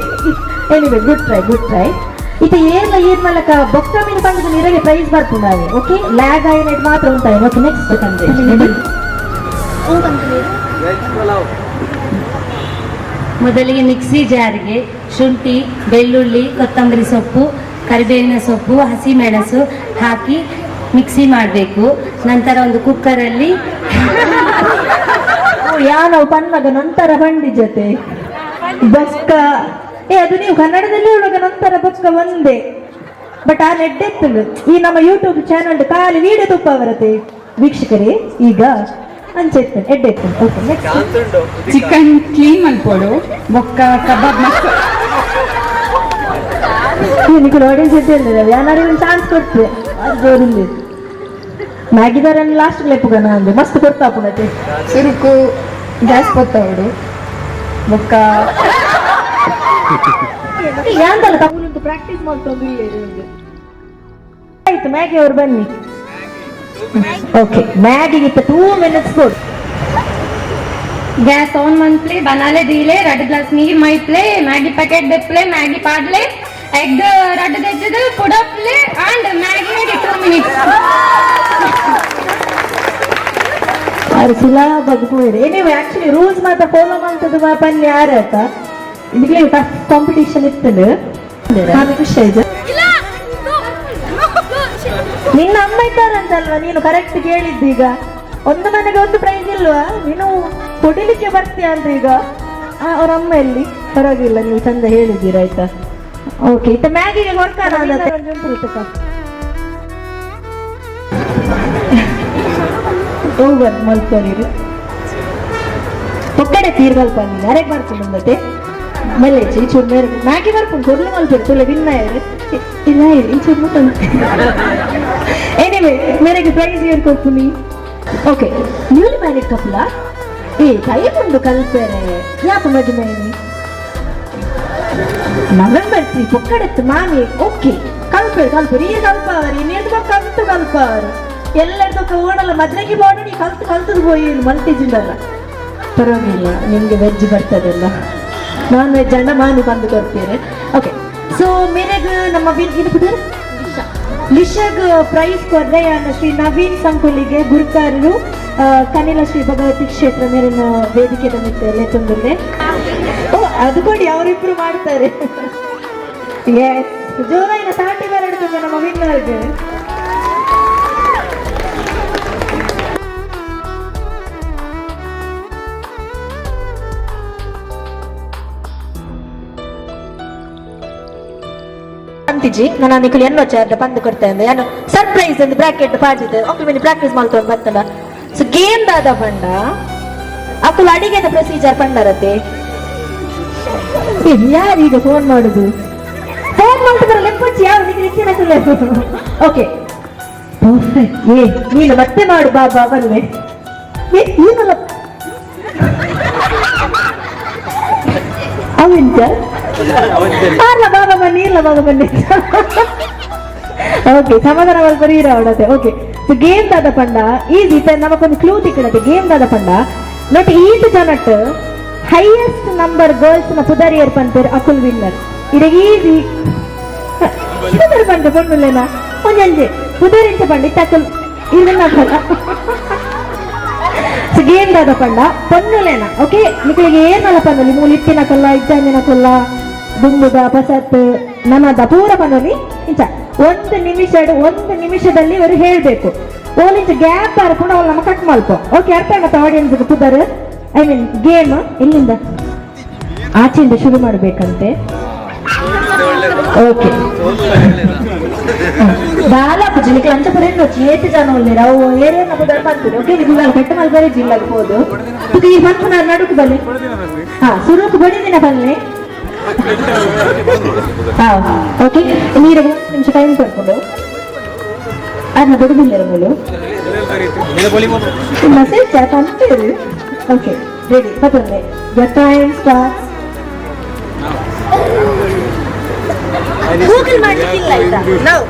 Anyway good try. ಇದು ಏನ ಏನ್ ಮಲಕ ಬೊಕ್ಕ ಮೀನು ಬಂದಿದ್ದು ನೀರಿಗೆ ಪ್ರೈಸ್ ಬರ್ತಿದ್ದಾವೆ. ಓಕೆ ಲ್ಯಾಗ್ ಆಯ್ನೆಟ್ ಮಾತ್ರ ಉಂಟಾಯಿ. ಓಕೆ ನೆಕ್ಸ್ಟ್ ಬೇಕಂದ್ರೆ ಮೊದಲಿಗೆ ಮಿಕ್ಸಿ ಜಾರಿಗೆ ಶುಂಠಿ, ಬೆಳ್ಳುಳ್ಳಿ, ಕೊತ್ತಂಬರಿ ಸೊಪ್ಪು, ಕರಿಬೇವಿನ ಸೊಪ್ಪು, ಹಸಿಮೆಣಸು ಹಾಕಿ ಮಿಕ್ಸಿ ಮಾಡಬೇಕು. ನಂತರ ಒಂದು ಕುಕ್ಕರಲ್ಲಿ ಯಾನವು ಪನ್ನಗ ನಂತರ ಬಂಡಿ ಜೊತೆ ಬೊಕ್ಕ ಅದು ನೀವು ಕನ್ನಡದಲ್ಲಿ ಹೇಳುವಾಗ ನಂತರ ಬೊಕ್ಕ ಒಂದೇ ಬಟ್ ಆ ನೆಡ್ಡೆತ್ತಲು ಈ ನಮ್ಮ ಯೂಟ್ಯೂಬ್ ಚಾನಲ್ ಖಾಲಿ ವಿಡಿಯೋ ತುಪ್ಪ ಬರುತ್ತೆ ವೀಕ್ಷಕರೇ. ಈಗ ಅಂಚೆತ್ತೇನೆ ಎಡ್ಡೆತ್ತೇನೆ. ಓಕೆ ನೆಕ್ಸ್ಟ್ ಚಿಕನ್ ಕ್ಲೀನ್ ಮಾಡ್ಕೊಡು. ಬೊಕ್ಕ ಕಬಾಬ್ ನಿಖಿಲ್ ಆಡಿಯನ್ಸ್ ಅಂತ ಹೇಳಿದ್ರೆ ಯಾರು ಚಾನ್ಸ್ ಕೊಡ್ತೇವೆ ಅದು ಜೋರಿಲ್ಲ. ಮ್ಯಾಗಿದಾರನ್ನು ಲಾಸ್ಟ್ ಲೆಪ್ಪುಗನ ಅಂದ್ರೆ ಮಸ್ತ್ ಕೊಡ್ತಾ ಪುಣತೆ. ಸುರುಕು ಗ್ಯಾಸ್ ಕೊತ್ತವಡು. ಬೊಕ್ಕ ಯಾಂತಲ್ಲ ತಗೊಂಡು ಪ್ರಾಕ್ಟೀಸ್ ಮಾಡ್ಕೊಂಡು ಆಯ್ತು. ಮ್ಯಾಗಿ ಅವ್ರು ಬನ್ನಿ. Okay Maggi with 2 minutes good gas on मंथली बनाले दीले रेड ग्लास नीर मई प्ले मैगी पैकेट देप्ले मैगी पाडले एग रेड देजदे पुडप्ले एंड मैगी रेडी 2 minutes अरे सुलभ एनीवे एक्चुअली रूल्स मात्र फॉलो ಮಾಡ್ತದ ಪನ್ನೆ ಯಾರತ ಇದಕ್ಕೆ ಟಫ್ ಕಾಂಪಿಟಿಷನ್ ಇತ್ತಲ್ಲ ನಾನು ಖುಷಿ ಆಯ್ತು ನಿನ್ನ ಅಮ್ಮ ಇದ್ದಾರಂತಲ್ವಾ ನೀನು ಕರೆಕ್ಟ್ ಕೇಳಿದ್ದು ಈಗ ಒಂದು ಮನೆಗೆ ಒಂದು ಪ್ರೈಸ್ ಇಲ್ವಾ ನೀನು ಕೊಡಿಲಿಕ್ಕೆ ಬರ್ತೀಯ ಅಂತ ಈಗ ಅವ್ರ ಅಮ್ಮ ಎಲ್ಲಿ ಪರವಾಗಿಲ್ಲ ನೀವು ಚಂದ ಹೇಳಿದ್ದೀರಾ ಆಯ್ತಾ ಓಕೆ ಇತ್ತ ಮ್ಯಾಗಿಗೆ ಹೊರಕಾರ ಓವರ್ ಮಲ್ಪನೀರು ಒಕ್ಕಡೆ ತೀರ್ಗಲ್ಪ ನೀನು ಅರೆಗೆ ಬರ್ತೀನಿ ಮುಂದತೆ ಮಲ್ಲೇಚಿ ಚೂರು ಮೇರೆ ಮ್ಯಾಗಿ ಬರ್ಕೊಂಡು ಕೊರ್ಲು ಮಲ್ಪೇರು ತುಲೆ ಭಿನ್ನ ಇಲ್ಲ ಈ ಚೂರು ಮುಟ್ಟ एनीवे मेरे को प्राइज ईयर को सुनी okay newly married couple a time उंडु कल्पेरे याप मजमेनी नवेंबर 3 ಪೊಕ್ಕಡೆತ್ತು ಮಾಮಿ ಓಕೆ ಕಲ್ಪೇರು ಈ ಕಲ್ಪಾವರಿ ನೀನು ಕಂತು ಕಲ್ಪಾವರಿ ಎಲ್ಲರದಕ್ಕೆ ಓಡಲ್ಲ ಮದ್ರೆಗೆ ಬೋಡು ನೀ ಕಲ್ತದು ಹೋಗಿ ಮಲ್ತಿಜಿಲ್ಲಲ್ಲ ಪರವಾಗಿಲ್ಲ ನಿಮಗೆ ವೆಜ್ ಬರ್ತದಲ್ಲ ನಾನ್ ವೆಜ್ ಅಣ್ಣ ಮಾಮಿ ಬಂದು ಕೊಡ್ತೀರಿ ಓಕೆ ಸೊ ಮೇರೆಗೆ ನಮ್ಮ ಇದು ಪುದರ್ लिशग प्राइज ಕೊಡ್ರೆ ಶ್ರೀ ನವೀನ್ ಸಂಕುಲಿಗೆ ಗುರುಕಾರರು ಕನಿಲ ಶ್ರೀ ಭಗವತಿ ಕ್ಷೇತ್ರ ಮೇಲಿನ ವೇದಿಕೆ ಮೇಲೆ ತಂದಿದೆ ಓ ಅದು ಕೊಡಿ ಅವರಿಬ್ರು ಮಾಡ್ತಾರೆ ಎಸ್ ಜೋರಾಯಿನ ತಾಟಿ ಬರಡ್ತದೆ ನಮ್ಮ ವಿನ್ನರ್ಗೆ ಅಂತಿಜಿ ನಾನು ನಿಖಿಲ್ ಎನ್ನೋ ಚಾರ್ಜ್ ಬಂದು ಕೊಡ್ತೇನೆ ನಾನು ಸರ್ಪ್ರೈಸ್ ಎಂದು ಬ್ರಾಕೆಟ್ ಪಾಜಿದೆ ಅಕ್ಕಳು ಮಿನಿ ಪ್ರಾಕ್ಟೀಸ್ ಮಾಡ್ಕೊಂಡು ಬರ್ತಲ್ಲ ಸೊ ಗೇಮ್ ದಾದ ಪಂಡ ಅಕ್ಕಳು ಅಡಿಗೆದ ಪ್ರೊಸೀಜರ್ ಪಂಡರತ್ತೆ ಯಾರೀಗ ಫೋನ್ ಮಾಡುದು ಫೋನ್ ಮಾಡಿದ್ರೆ ಲೆಪ್ಪಚ್ಚಿ ಯಾವ ನಿಖಿಲ್ ಹೆಚ್ಚಿನ ಓಕೆ ಪರ್ಫೆಕ್ಟ್ ನೀನು ಮತ್ತೆ ಮಾಡು ಬಾಬಾ ಬಲ್ಲೆ ಏನಲ್ಲ ಅವೆಂತ ಅಲ್ಲ ಬಾಬಾ ಬನ್ನಿ ಇಲ್ಲ ಬಾಬಾ ಬನ್ನಿ ಓಕೆ ಸಮಾಧಾನ ಬರೀರ ಅವಡತೆ ಓಕೆ ಸೊ ಗೇಮ್ ದಾದ ಪಂಡ ಈಸಿ ನಮಗೊಂದು ಕ್ಲೂ ತಿಕ್ಕಡತೆ ಗೇಮ್ ದಾದ ಪಂಡ ನೋಟ್ ಈಟ್ ಜನಟ್ ಹೈಯೆಸ್ಟ್ ನಂಬರ್ ಗರ್ಲ್ಸ್ ನ ಪುದರಿಯರ್ ಪಂತರ್ ಅಕುಲ್ ವಿನ್ನರ್ ಇಡ ಈಸಿ ಪುದರ್ ಪಂಡ ಪೊಣ್ಣುಲೇನಾ ಒಂಜಂಜೆ ಪುದರಿಂಚ ಪಂಡ ಇತ್ತಕುಲ್ ಇದನ್ನ ಸೊ ಗೇಮ್ ದಾದ ಪಂಡ ಪೊಣ್ಣುಲೇನಾ ಓಕೆ ನಿಮಗೆ ಏನಲ್ಲ ಪಂದಲ್ಲಿ ಮೂಲಿಟ್ಟಿನ ಕೊಲ್ಲ ಇಜ್ಜಾಂಜಿನ ಕೊಲ್ಲ ದುಂಬುದ ಪಸತ್ ನಮದ ಪೂರ ಪಂದಲ್ಲಿ ಇಂಚ ಒಂದು ನಿಮಿಷದಲ್ಲಿ ಇವರು ಹೇಳ್ಬೇಕು ಓಲಿಂಚ ಗ್ಯಾಪ್ ಪುನಃ ಅವ್ರು ನಮ್ಮ ಕಟ್ ಮಲ್ಪ ಓಕೆ ಅರ್ಥ ಆಗತ್ತ ಆಡಿಯನ್ಸ್ ಪುದರ್ ಐ ಮೀನ್ ಗೇಮ್ ಇಲ್ಲಿಂದ ಆಚೆಯಿಂದ ಶುರು ಮಾಡ್ಬೇಕಂತೆ ಓಕೆ ಬಾಲ ಪುಜಲಿಕ್ಕೆ ಅಂಚ ಪುರೇನು ಏತು ಜನ ಒಳ್ಳೆ ಅವು ಏರಿಯನ್ನ ಪುದರ್ ಬಂತು ಓಕೆ ನಿಮ್ಗೆ ಕಟ್ಟು ಮಲ್ಬರಿ ಜಿಲ್ಲಾಗ್ಬೋದು ಈ ಬಂತು ನಾನು ನಡುಕು ಬಲ್ಲಿ ಹಾ ಸುರುಕು ಬಡಿದಿನ ಬಲ್ಲಿ ಓಕೆ ನೀರು 1 ನಿಮಿಷ ಟೈಮ್ ಕೊಡ್ಕೊಂಡು ಅದನ್ನ ಬಿಡುದಿಲ್ಲ ಮೆಸೇಜ್ ಅಂತೀರಿ ಓಕೆ ರೆಡಿ ಬರ್ತದೆ ದ ಟೈಮ್ ಸ್ಟಾರ್ಟ್ಸ್ ಗೂಗಲ್ ಮಾಡ್ಲಿಕ್ಕಿಲ್ಲ ಆಯ್ತಾ ನಾವು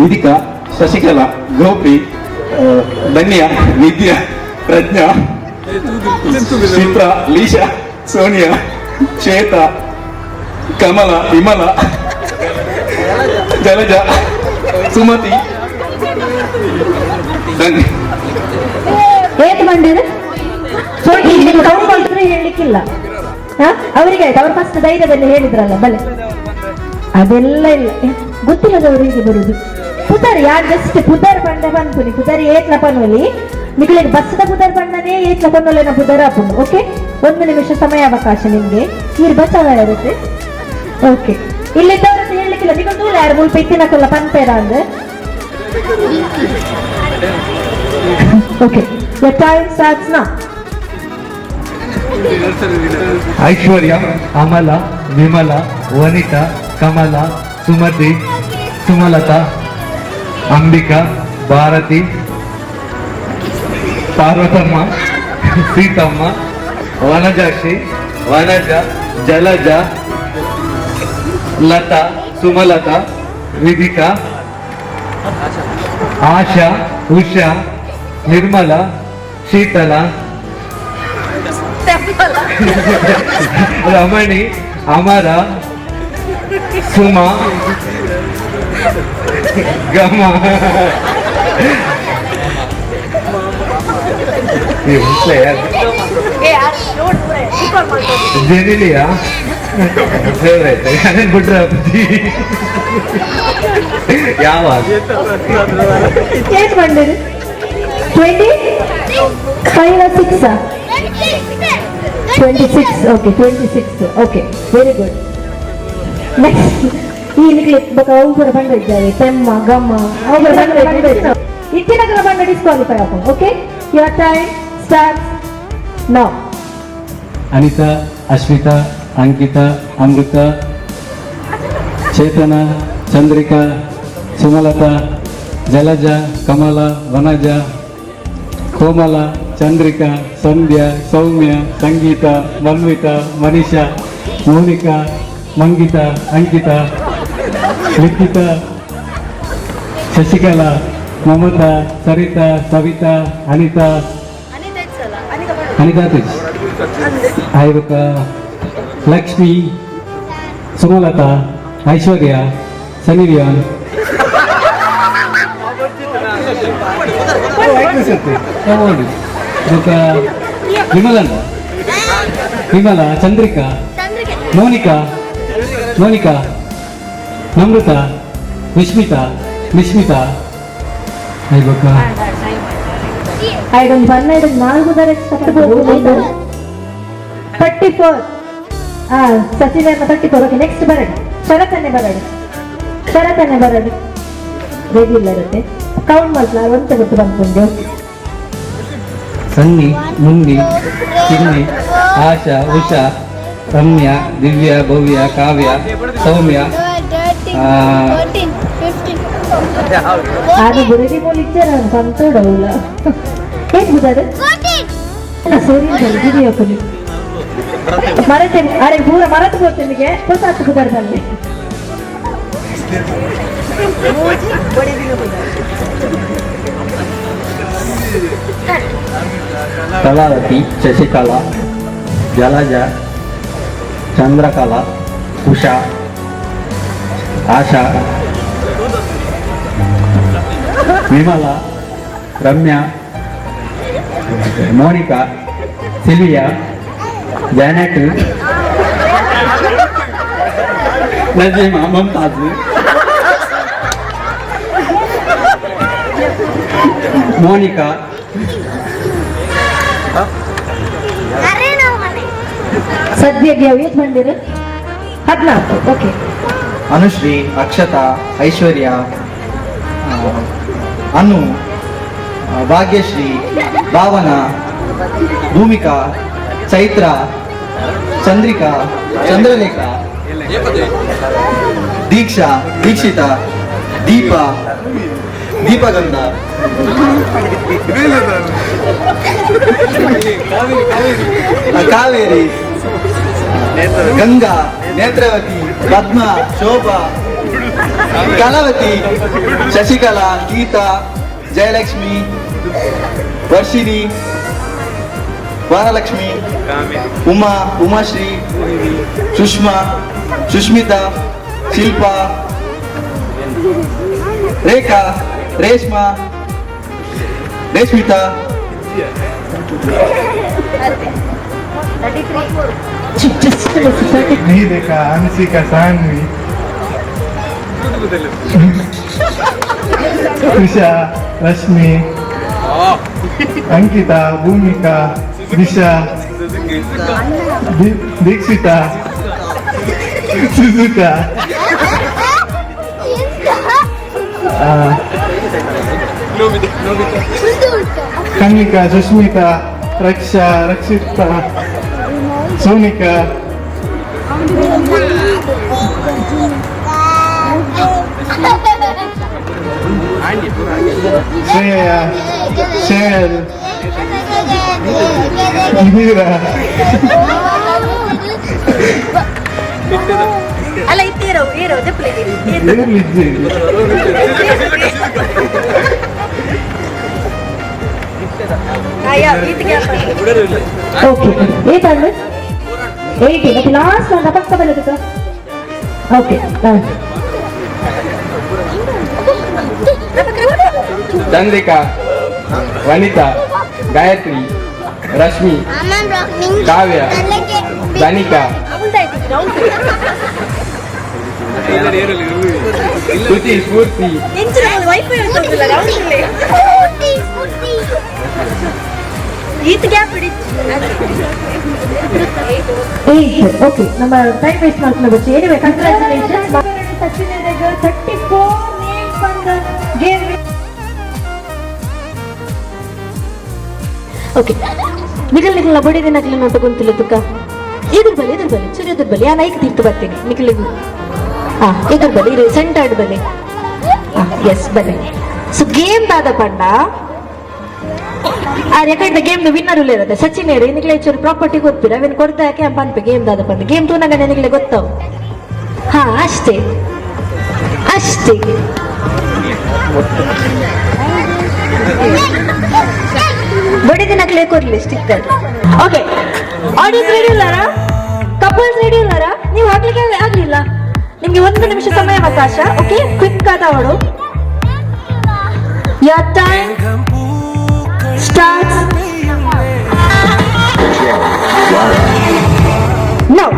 ವಿದಿಕಾ ಶಶಿಕಲಾ ಗೋಪಿ ಧನ್ಯ ವಿದ್ಯಾ ಪ್ರಜ್ಞಾ ಚಿತ್ರಾ ಲೀಶಾ ಸೋನಿಯಾ ಶ್ವೇತಾ ಕಮಲ ವಿಮಲ ಜಲಜ ಸುಮತಿ ಏತ್ ಮಂಡಿದ್ರೆ ಹೇಳಲಿಕ್ಕಿಲ್ಲ ಅವರಿಗೆ ಆಯ್ತು ಅವ್ರು ಫಸ್ಟ್ ಧೈರ್ಯದಲ್ಲಿ ಹೇಳಿದ್ರಲ್ಲ ಬಲೆ ಅದೆಲ್ಲ ಇಲ್ಲ ಗೊತ್ತಿಲ್ಲದವರು ಹೀಗೆ ಬರುದು ಪುದರ್ ಯಾರು ಜಸ್ಟ್ ಪುದರ್ ಪಂಡ ಬಂದ್ಪುನಿ ಪುದರ್ ಏತ್ಲ ಪನ್ವಲಿ ನಿಮಗೆ ಬಸ್ಸದ ಪುದರ್ ಪಂಡನೇ ಏತ್ಲ ಪನ್ವಲಿನ ಪುದರ್ ಹಾಪುನು ಓಕೆ 1 ನಿಮಿಷ ಸಮಯಾವಕಾಶ ನಿಮ್ಗೆ ನೀರು ಬಚ್ಚವ ಇರುತ್ತೆ ಓಕೆ ಇಲ್ಲಿದ್ದವ್ರದ್ದು ಹೇಳಲಿಕ್ಕಿಲ್ಲ ನಿಮಗೆ ತೂಳ ಯಾರು ಮುಲ್ಪ ಇತ್ತಿನ ಕೊಲ್ಲ ಪಂಪೇರ ಅಂದ್ರೆ okay the time starts now Aishwarya Amala Vimala Vanitha Kamala Sumathi Sumalatha Ambika Bharathi Parvathamma Seethamma Vanajakshi Vanaja Jalaja Latha Sumalatha Vidhika Asha, Usha, Nirmala, Sheethala, Ramani, ಅಮರ, ಸುಮಾ, ಗಮ, ಜೆನಿಲಿಯಾ ಫೇವ್ರೇಟ್ ಅದನ್ನ ಬಿಟ್ರೆ ಯಾವಾಗ ಏನ್ ಮಾಡಿರಿ 20 5 or 6 26 okay 26 okay very good next ಈ ನಿಕ್ಲಿಕ್ ಬಕ ಅವು ಕೂಡ ಬಂದಿದ್ದಾರೆ ತೆಮ್ಮ ಗಮ್ಮ ಅವು ಕೂಡ ಬಂದಿದ್ದಾರೆ ಇತ್ತಿನ ಕಲ ಬಂದ ಡಿಸ್ಕ್ವಾಲಿಫೈ ಆಪನ್ okay your time starts now Anitha, Ashwitha, Ankitha, Amrutha, Chethana, Chandrika, Sumalatha, Jalaja, Kamala, Vanaja, Komala, Chandrika, Sandhya, Soumya, Sangeetha, Manvitha, Manisha, Mounika, Mangitha, Ankitha, Likhitha, Shashikala, Mamatha, Saritha, Savitha, Anitha, Anitha Tej, ಐವಕ, ಲಕ್ಷ್ಮಿ, ಸುಮಲತಾ, ಐಶ್ವರ್ಯ, ಸನಿಲಿಯಾನ್, ವಿಮಲ, ಚಂದ್ರಿಕಾ, ಮೋನಿಕಾ, ನಮೃತ, ನಿಶ್ಮಿತಾ, ಐವಕ ಐದೊಂದು 4 ಕಷ್ಟಪಡ್ಬೋದು 34 ಸಚಿನ್ 34 ಓಕೆ ನೆಕ್ಸ್ಟ್ ಬರಡು ಶರತನ್ನೇ ಬರಡು ರೆಡಿ ಇಲ್ಲ ಇರುತ್ತೆ ಕೌಂಟ್ ಮಾಡ್ಲಾ ಒಂದು ಗೊತ್ತು ಬಂದ್ಕೊಂಡು ಸನ್ನಿ, ಮುನ್ನಿ, ಚಿನ್ನಿ, ಆಶಾ, ಉಷಾ, ರಮ್ಯಾ, ದಿವ್ಯಾ, ಭವ್ಯ, ಕಾವ್ಯ, ಸೌಮ್ಯ, ಅದು ಬುರಗಿ ಬೋಲಿච්చాರ ಕಂತೋಡಲ್ಲ ಹೇಗೆ ಬುದಾರೆ ಸೂರ್ಯನ್ ವಿಡಿಯೋ ಕೊಡಿ ಮರತೇನೆ ಅರೆ ಪೂರ ಮರತು ಹೋಗ್ತೇನೆ ಹೊಸ ಬುದಾರದಲ್ಲಿ ಕಲಾವತಿ, ಶಶಿಕಲಾ, ಜಲಜ, ಚಂದ್ರಕಲಾ, ಉಷಾ, ಆಶಾ, ವಿಮಲಾ, ರಮ್ಯಾ, ಮೋನಿಕಾ, ಸಿಲ್ವಿಯಾ, ಜಾನೆಟ್, ನಜೀಮಾ, ಮಮತಾಜ್, ಮೋನಿಕಾ, ಸದ್ಯಕ್ಕೆ ಎಷ್ಟು ಬಂದಿರ 14 ಓಕೆ ಅನುಶ್ರೀ, ಅಕ್ಷತಾ, ಐಶ್ವರ್ಯ, ಅನು, ಭಾಗ್ಯಶ್ರೀ, ಭಾವನಾ, ಭೂಮಿಕಾ, ಚೈತ್ರ, ಚಂದ್ರಿಕಾ, ಚಂದ್ರಲೇಖಾ, ದೀಕ್ಷಾ, ದೀಕ್ಷಿತಾ, ದೀಪಗಂಧ, ಕಾವೇರಿ, ಗಂಗಾ, ನೇತ್ರಾವತಿ, ಪದ್ಮಾ, ಶೋಭಾ, ಕಲಾವತಿ, ಶಶಿಕಲಾ, ಗೀತಾ, ಜಯಲಕ್ಷ್ಮಿ, ವರ್ಷಿಣಿ, ವರಲಕ್ಷ್ಮಿ, ಉಮಾಶ್ರೀ, ಸುಷ್ಮಾ, ಸುಷ್ಮಿತಾ, ಶಿಲ್ಪಾ, ರೇಖಾ, ರೇಷ್ಮಾ, ರೇಷ್ಮಿತಾ, ನೀರಿಕಾ, ಹನ್ಸಿಕಾ, ಸಾನ್ವಿ, ಉಷಾ, ರಶ್ಮಿ, ಅಂಕಿತಾ, ಭೂಮಿಕಾ, ದಿಶಾ, ದೀಕ್ಷಿತಾ, ಸುಜುಕಾ, ಕನ್ನಿಕಾ, ಸುಷ್ಮಿತಾ, ರಕ್ಷಾ, ರಕ್ಷಿತಾ, ಸೋನಿಕಾ, ಶ್ರೇಯಾ, ಶೇಲ್, ಮೀರಾ, ಅಲ್ಲ ಇರೋ ಎಲ್ಲಿದ್ದೀರಿ? ಓಕೆ 800 80 ಮತ್ತೆ ಲಾಸ್ಟ್ ಒಂದು ಪಕ್ಕ ಬರೋದಕ್ಕೆ ಓಕೆ ಚಂದ್ರಿಕಾ, ವನಿತಾ, ಗಾಯತ್ರಿ, ರಶ್ಮಿ, ಕಾವ್ಯ, ಧನಿಕಾ, ಶ್ರುತಿ, ಸ್ಫೂರ್ತಿ, ಓಕೆ ನಮ್ಮ ಟೈಮ್ ವೇಸ್ಟ್ ಮಾಡ್ಕೊಂಡು ಬಚ್ಚಿ anyway congratulation 34 names from the game. Okay Nikhil buddy ದಿನಕ್ಲಿ ನೋಟ ಕುಂತಿಲ್ಲ ತುಕ್ಕ ಇದ್ರ ಬಲಿ ಚೂರು ಎದುರ್ ಬಲಿ ಆ ನೈಕ್ ತೀರ್ತು ಬರ್ತೀನಿ ನಿಖಿಲಿಗೂ ಇದ್ರ ಬಲಿ ಇದು ಸೆಂಟರ್ಡ್ ಬಲಿ ಎಸ್ ಬಲಿ ಸೊ ಗೇಮ್ ದಾದ ಪಂಡ ಯಾಕಂದ್ರೆ ಗೇಮ್ ವಿನ್ನರ್ ಇರುತ್ತೆ ಸಚಿನ್ ಏರು ನಿಖಿಲ ಚೂರು ಪ್ರಾಪರ್ಟಿ ಗೊತ್ತಿರ ಅವನ್ ಕೊಡ್ತಾ ಯಾಕೆ ಅಂತ ಅನ್ಪೆ ಗೇಮ್ ದಾದ ಪಂಡ ಗೇಮ್ ತೂನಾಗ ನಿಖಿಲೆ ಗೊತ್ತಾವು ಅಷ್ಟೇ ಬಡಿ ದಿನಕ್ಲೆ ಕೊಡ್ಲಿ ಸ್ಟಿಕ್ಕರ್ ಓಕೆ ಆಡಿಯನ್ಸ್ ರೆಡಿ ಇಲ್ಲಾರ ಕಪಲ್ಸ್ ರೆಡಿ ಇಲ್ಲಾರ ನೀವು ಹಾಕ್ಲಿಕ್ಕೆ ಆಗ್ಲಿಲ್ಲ ನಿಮ್ಗೆ 1 ನಿಮಿಷ ಸಮಯ ಅವಕಾಶ ಓಕೆ ಕ್ವಿಕ್ ಆದ ಅವಳು ಯೋರ್ ಟೈಮ್ ಸ್ಟಾರ್ಟ್ಸ್ ನೌ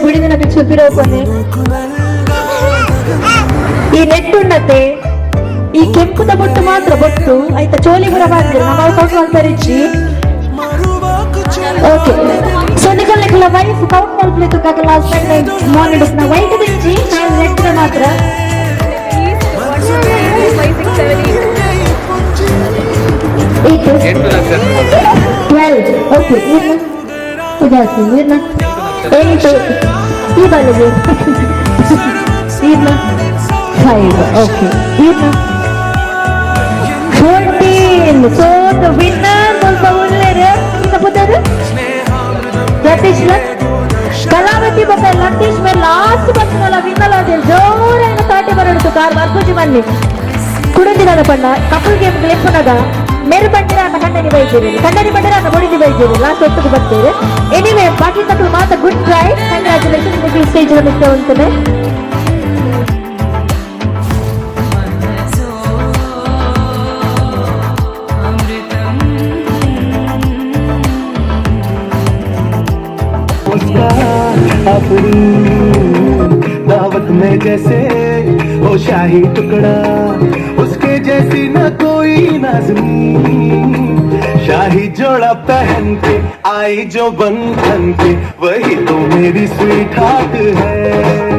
ಬಿಡಿದಿನ ಚುಪ್ಪಿರೋಕೊನೆ ಈ ನೆಟ್ಟುಣ್ಣತೆ ಈ ಕೆಂಪುದ ಬೊಟ್ಟು ಮಾತ್ರ ಬೊಟ್ಟು ಆಯ್ತಾ ಚೋಲಿ ಬರ ಮಾಡಿದ್ರೆ ನಮ್ಮ ಕೌಂಟ್ ಮಾಡ್ತಾರಿಚ್ಚಿ ಓಕೆ ಸೊ ನಿಖಿಲ ವೈಫ್ ಕೌಂಟ್ ಮಾಡ್ಲಿಕ್ಕೆ ಕಾಕಲ್ಲ ಹಸ್ಬೆಂಡ್ ಮಾನಿಡಸ್ ನ ವೈಟ್ ದಿಚ್ಚಿ ನಾನು ನೆಟ್ಟಿನ ಮಾತ್ರ 12 ಓಕೆ ಜಾಸ್ತಿ ನೀರ್ನ 8 ಈ ಬಲ್ಲಿಗೆ 5 ಓಕೆ 14 ಸೊ ದ ವಿನ್ನರ್ ಸ್ವಲ್ಪ ಒಳ್ಳೆಯ ಸಪೋರ್ಟರ್ ಲತೀಶ್ ಕಲಾವತಿ ಮತ್ತೆ ಲತೀಶ್ ಮೇಲೆ ಲಾಸ್ಟ್ ಬಂದಲ್ಲ ವಿನ್ನರ್ ಆದ ಜೋರಾಗಿ ತಾಟಿ ಬರಡು ಕಾರ್ ಬರ್ಪೂಜಿ ಬನ್ನಿ ಕುಡಿದಿರದ ಪಣ್ಣ ಕಪಲ್ ಗೇಮ್ ಲೆಪ್ಪನದ ಮೇರು ಬಂದಿರ ಅಂತ ಕಣ್ಣನಿ ಬೈತೀರಿ ಕಣ್ಣನಿ ಬಂದಿರ ಅಂತ ಬಡಿದಿ ಬೈತೀರಿ ಲಾಸ್ಟ್ ಹೊತ್ತಿಗೆ ಬರ್ತೀರಿ ಎನಿವೇ ಬಾಕಿ ಮಕ್ಕಳು ಮಾತ್ರ ಗುಡ್ ಟ್ರೈ ಕಂಗ್ರಾಚುಲೇಷನ್ ನಿಮಗೆ ಸ್ಟೇಜ್ ಬಂದಿತ್ತು ಅಂತಾನೆ दावत में जैसे वो शाही टुकड़ा उसके जैसी न कोई नाज़नी शाही जोड़ा पहन के आई जो बंधन के वही तो मेरी स्वीट हार्ट है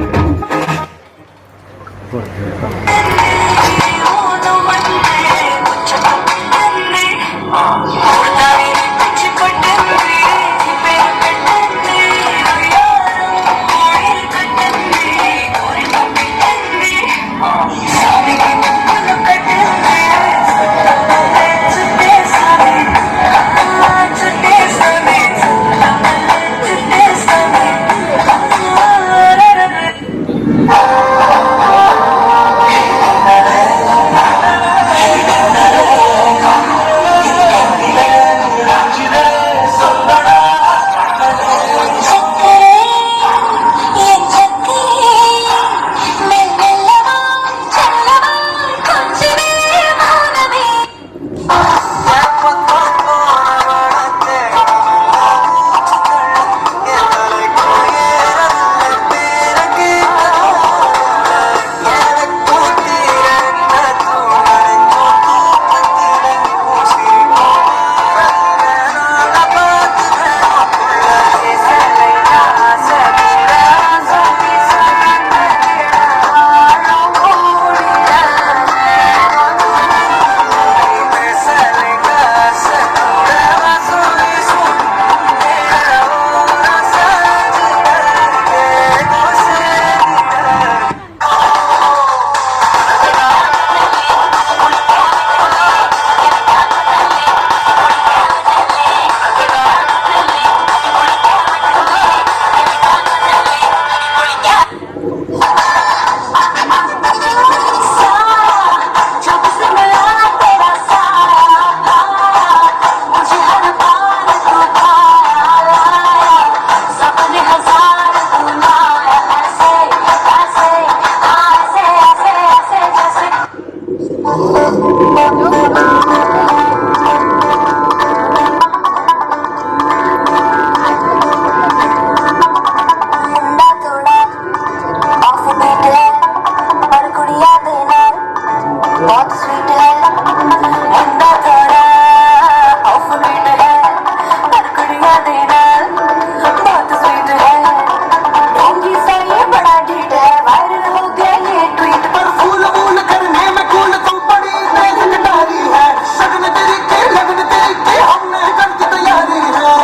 देना बहुत स्वीट है ढोंगी सा ये बड़ा ढीठ है वायरल हो गया ये ट्वीट पर फूल वूल करने में कूल तू बड़ी तेज कटारी है लगन तेरी के हमने कर दी तैयारी है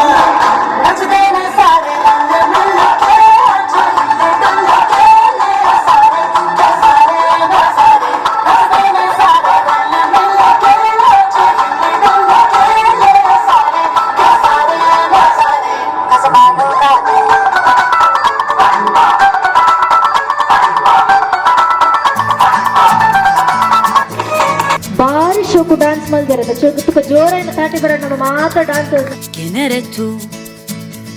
नच देना सारे रंग मिल के आज हिले डुल के ले सारे के सारे ना सारे नच देना सारे रंग मिल के आज हिले डुल के ले सारे के सारे ना सारे कसबानो ना दे ಭಾರಿ ಶೋಕು ಡ್ಯಾನ್ಸ್ ಮಲ್ದಿರದ ತುಕ ಜೋರಾಗಿ ತಾಟಿ ಬರೋಣ ಮಾತ್ರ dance. ¿Quién eres tú?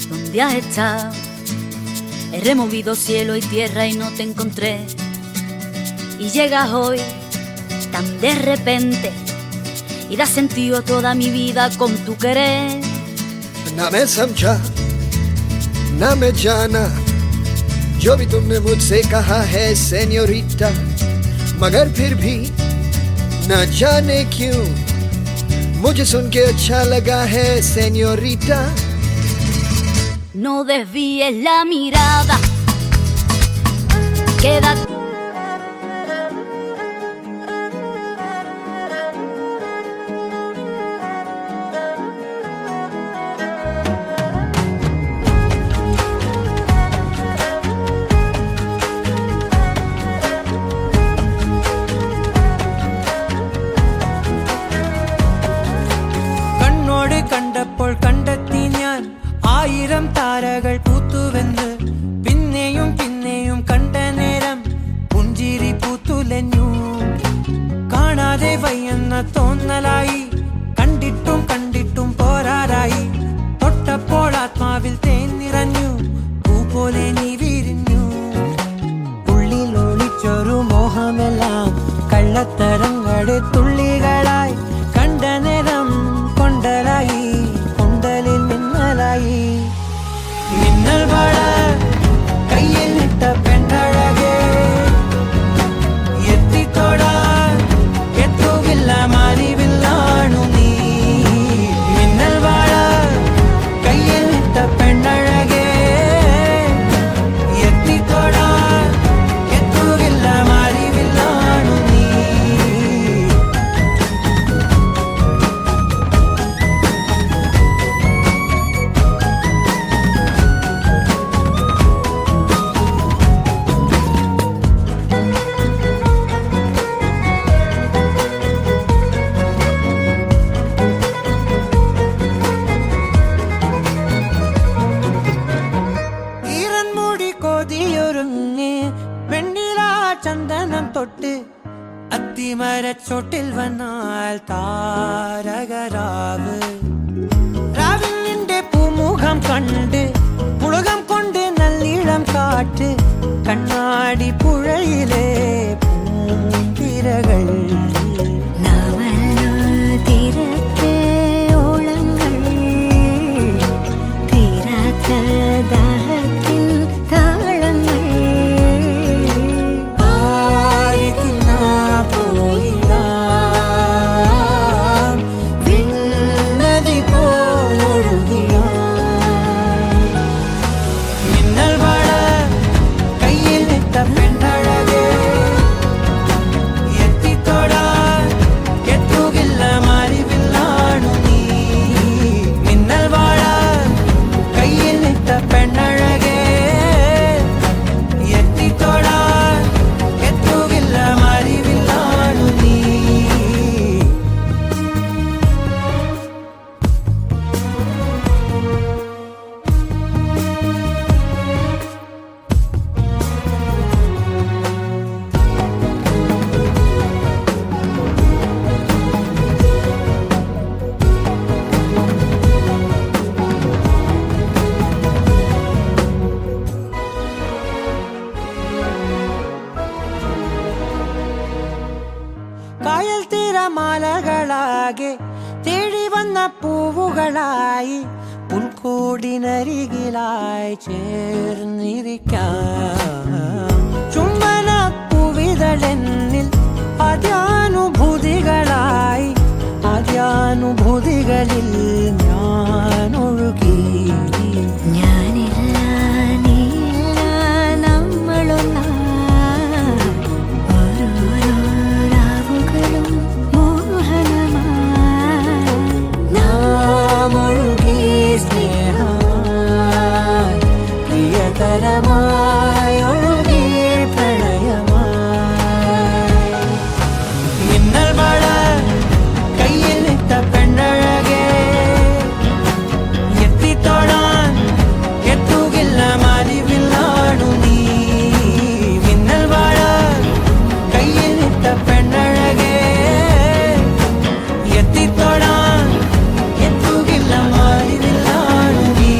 ¿Dónde has estado? He removido cielo y tierra y no te encontré. Y llegas hoy tan de repente y das sentido a toda mi vida con tu querer. ना मैं समझा ना मैं जाना जो भी तुमने मुझसे कहा है सेन्योरिटा मगर फिर भी न जाने क्यों मुझे सुन के अच्छा लगा है senorita No desvíes la mirada. Quédate. കണ്ണോട് കണ്ടപ്പോൾ കണ്ടെത്തി ഞാൻ 1000 താരകൾ പൂത്തുവെന്ന് പിന്നെയും പിന്നെയും കണ്ട നേരം പുഞ്ചിരി പൂത്തുലഞ്ഞു കാണാതെ വയ്യെന്ന തോന്നലായി കണ്ടിട്ടും കണ്ടിട്ടും പോരാറായി തൊട്ടപ്പോൾ ആത്മാവിൽ തേൻ നിറഞ്ഞു പൂ പോലെ നീ വിരിഞ്ഞു ഉള്ളിൽ ഒളിച്ചൊരു മോഹമെല്ലാം കള്ളത്തരങ്ങളുടെ തുള്ളികളായി കണ്ട നേരം കൊണ്ടലായി കൊണ്ടലിൽ മിന്നലായി മിന്നൽ വള കയ്യിൽ ഇട്ട പെണ്ണഴകേ എത്തിത്തോടാ എത്തുകില്ല മാലിവില്ലാണു നീ മിന്നൽ വള കയ്യിൽ ഇട്ട പെണ്ണഴകേ എത്തിത്തോടാ എത്തുകില്ല മാലിവില്ലാണു നീ ഈറൻമുടി കൊതിയൊരുങ്ങി വെണ്ണില ചന്ദനം തൊട്ട് അത്തിമരച്ചോട്ടിൽ വന്നാൽ താരകരാവ് രാവിൽ നിന്റെ പൂമുഖം കണ്ട് പുളകം കൊണ്ട് നല്ലിളം കാറ്റ് കണ്ണാടി പുഴയിലെ പൂന്തിരകൾ നാമല്ലോ തീരത്തെ ഓളങ്ങൾ തീരാത്ത ദാഹത്തിൻ താളങ്ങൾ ആരിതിനാ പോയില്ല വിണ്ണതി പോലൊഴുകിയ മിന്നൽ വള കയ്യിൽ ഇട്ട പെണ്ണഴകേ എത്തിത്തോടാ എത്തുകില്ല മാറിവില്ലാണു നീ മിന്നൽ വള കയ്യിൽ ഇട്ട പെണ്ണഴകേ എത്തിത്തോടാ എത്തുകില്ല മാറിവില്ലാണു നീ കായൽ തിരമാലകളാകെ തേടി വന്ന പൂവുകളായി പുൽക്കൂടിനരികിലായി ചേർന്നിരിക്കാം ചുംബനപ്പൂവിതളെന്നിൽ അദ്യാനുഭൂതികളായി ആദ്യ അനുഭൂതികളിൽ ഞാൻ ഒഴുകി ഞാനില്ല നീയില്ല നമ്മളൊന്നാ ഓരോരോ രാവുകളും മോഹനമായി നാം ഒഴുകി സ്നേഹ പ്രിയതരമായി ഒഴുകി പ്രണയമായി മിന്നൽ മഴ കയ്യിലിട്ട പെണ്ണഴകേ എത്തിത്തൊടാൻ എത്തുകില്ല മാലിവില്ലാണു നീ മിന്നൽ മഴ കയ്യിലിട്ട പെണ്ണഴകേ എത്തിത്തൊടാൻ എത്തുകില്ല മാലിവില്ലാണു നീ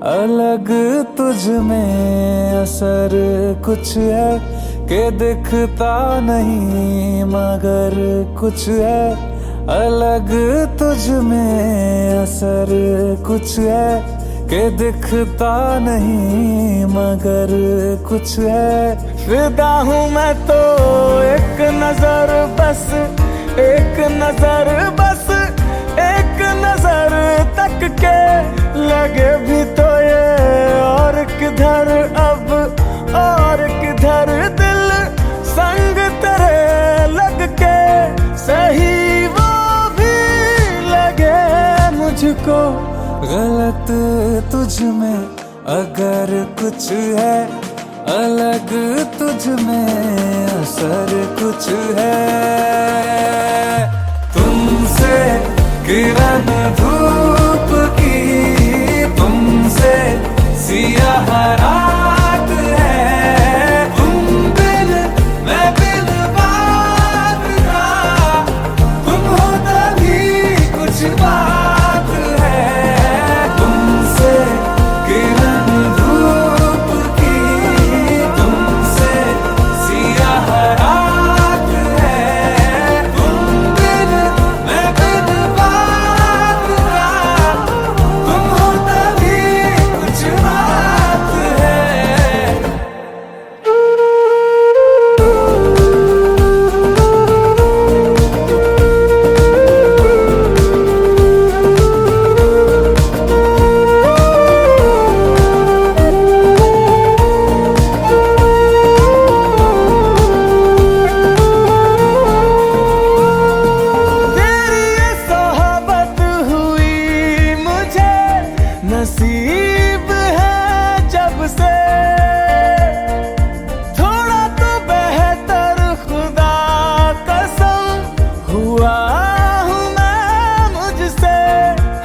अलग तुझ में असर कुछ है कि दिखता नहीं मगर कुछ है अलग तुझ में असर कुछ है कि दिखता नहीं मगर कुछ है फिदा हूँ मैं तो एक नजर बस एक नजर बस एक नजर तक के लगे भी तो ये और किधर अब और किधर दिल संग तेरे लग के सही वो भी लगे मुझको गलत तुझ में अगर कुछ है अलग तुझ में असर कुछ है तुमसे किरण धूप की तुमसे सियाह रात है तुम बिन मैं बिन बात का तुम हो तभी कुछ बात है तुमसे किरण धूप की तुमसे सियाह रात है तुम बिन मैं बिन बात का तुम हो तभी कुछ बात है तेरी ये सोहबत हुई मुझे नसीब है जब से थोड़ा तो बेहतर खुदा कसम हुआ हूँ मैं मुझसे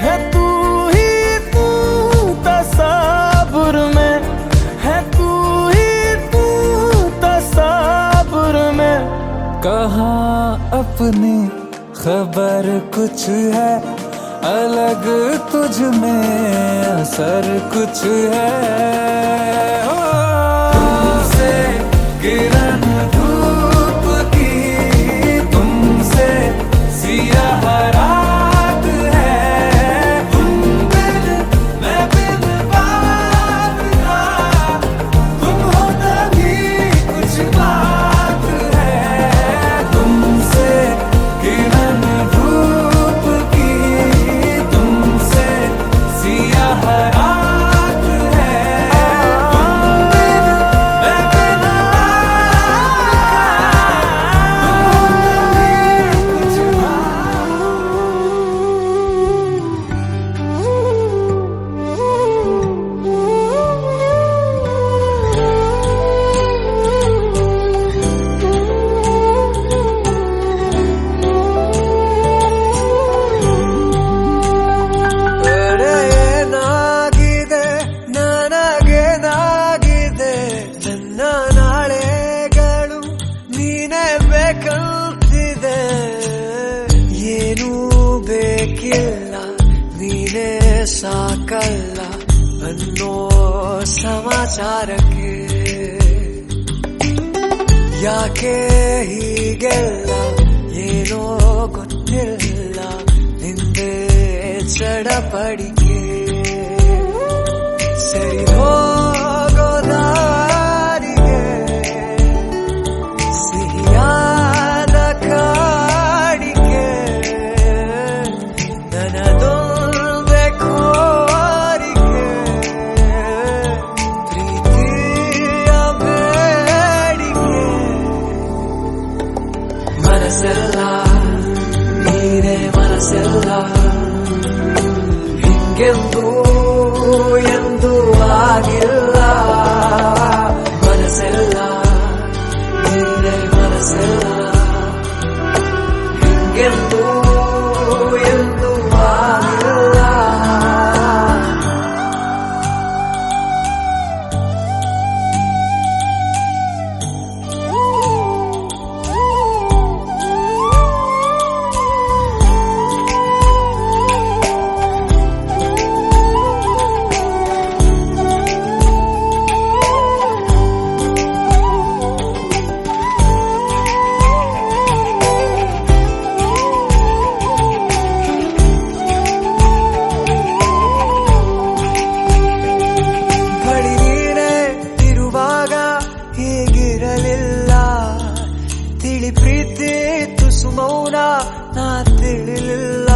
है तू ही तू तसब्बुर में है तू ही तू तसब्बुर में कहाँ अपनी खबर कुछ है अलग तुझ में असर कुछ है तुमसे किरण धूप की तुमसे सियाह रात है तुम बिन मैं बिन बात का तुम हो तभी कुछ बात है तुमसे किरण धूप की तुमसे सियाह रात है ಸಮಾಚಾರಕ್ಕೆ ಯಾಕೆ ಹೀಗೆಲ್ಲ ಏನೋ ಗೊತ್ತಿಲ್ಲ ನಿಂದೆ ಚಡಪಡಿಕೆ ಸರಿ ಹೋಗೋ ದಾರಿಗೆ ಸಿಹಿಯಾದ ಕಾಡಿಗೆ ನನ್ನದೊಂದೇ ಕೋರಿಕೆ ಪ್ರೀತಿಯ ಬೇಡಿಕೆ ಮನಸ್ಸೆಲ್ಲ ನೀನೇ ಮನಸ್ಸೆಲ್ಲ ಹಿಂಗೆಂದೂ ಎಂದು ಆಗಿಲ್ಲ ಮನಸ್ಸೆಲ್ಲ ನೀನೇ ಮನಸ್ಸೆಲ್ಲ ಹಿಂಗೆಂದೂ ಎಂದು ಆಗಿಲ್ಲ ಬಳಿ ನೀನೇ ಇರುವಾಗ ಹೀಗಿರಲಿಲ್ಲ ತಿಳಿ ಪ್ರೀತಿ ತುಸು ಮೌನ ನಾ ತಿಳಿಲಿಲ್ಲ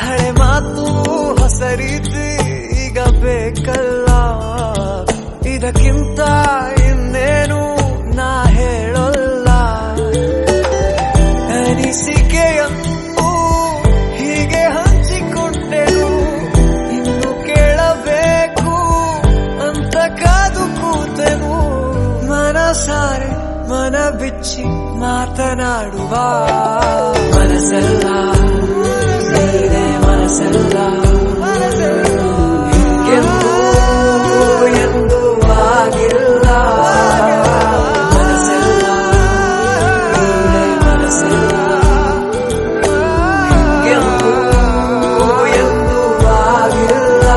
ಹಳೆ ಮಾತು ಹೊಸ ರೀತಿ ಈಗ ಬೇಕಲ್ಲ ಇದಕ್ಕಿಂತ ಇನ್ನೇನು ನಾ ಹೇಳೋಲ್ಲ ಅನಿಸಿಕೆಯನ್ನು ಹೀಗೆ ಹಂಚಿಕೊಂಡೆನು ಇನ್ನು ಕೇಳಬೇಕು ಅಂತ ಕಾದು ಕೂತೆನು ಮನಸಾರೆ ಮನ ಬಿಚ್ಚಿ ಮಾತನಾಡುವ ಮನಸ್ಸೆಲ್ಲ ನೀನೇ ಮನಸ್ಸೆಲ್ಲ ಹಿಂಗೆಂದೂ ಎಂದು ಆಗಿಲ್ಲ ಮನಸ್ಸೆಲ್ಲ ನೀನೇ ಮನಸ್ಸೆಲ್ಲ ಹಿಂಗೆಂದೂ ಎಂದು ಆಗಿಲ್ಲ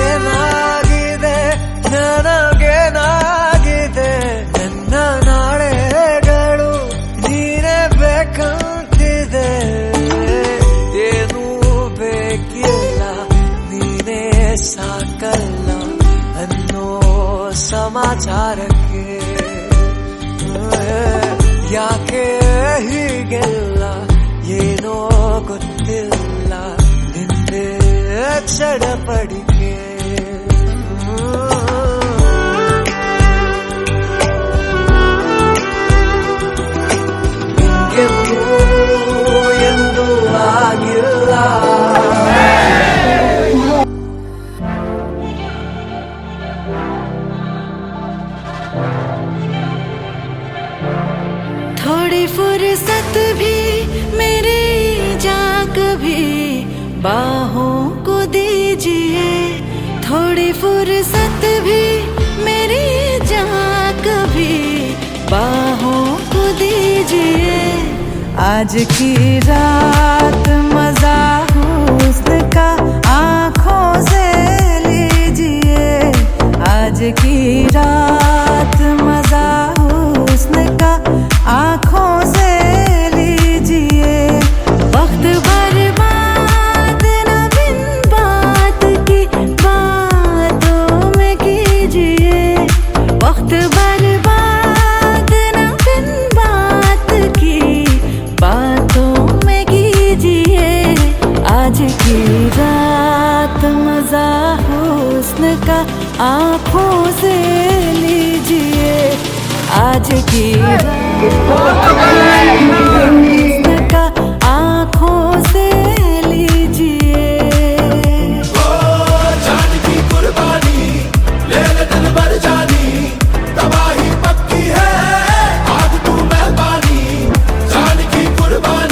ಏನಾಗಿದೆ ನನಗೇನಾಗಿದೆ ನನ್ನ ನಾಳೆಗಳು ನೀನೇ ಬೇಕಂತಿದೆ ಏನೂ ಬೇಕಿಲ್ಲ ನೀನೇ ಸಾಕಲ್ಲ ಅನ್ನೋ ಸಮಾಚಾರಕ್ಕೆ ಯಾಕೆ ಹೀಗೆಲ್ಲ ಏನೋ ಗೊತ್ತಿಲ್ಲ ನಿಂದೆ ಚಡಪಡಿಕೆ ಹಿಂಗೆಂದೂ ಎಂದು ಆಗಿಲ್ಲ थोड़ी फुर्सत भी मेरी जा कभी बाहों को दीजिए थोड़ी फुर्सत भी मेरी जा कभी बाहों को दीजिए आज की रात मजा हुस्न का आँखों से लीजिए आज की रात मजा हुस्न का आँखों से लीजिए वक्त बर्बाद न बिन बात की बातों में कीजिए वक्त बर्बाद न बिन बात की बातों में कीजिए आज की रात मजा हुस्न का आँखों से लीजिए आज की रात का आँखों से लीजिए जान की कुर्बानी ले ले दिल भर जानी तबाही पक्की है आग तू मेहरबानी जान की कुर्बानी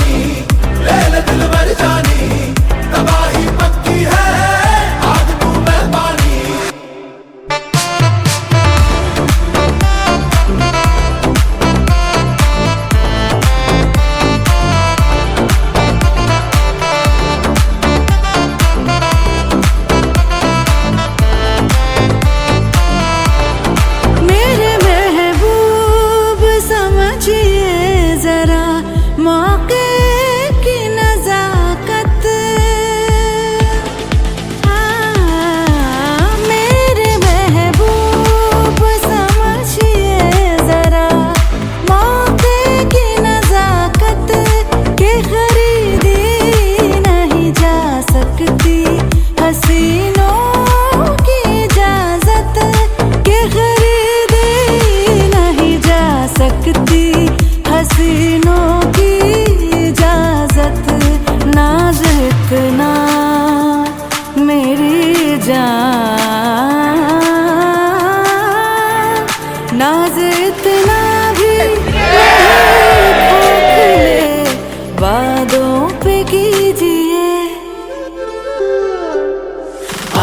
कीजिए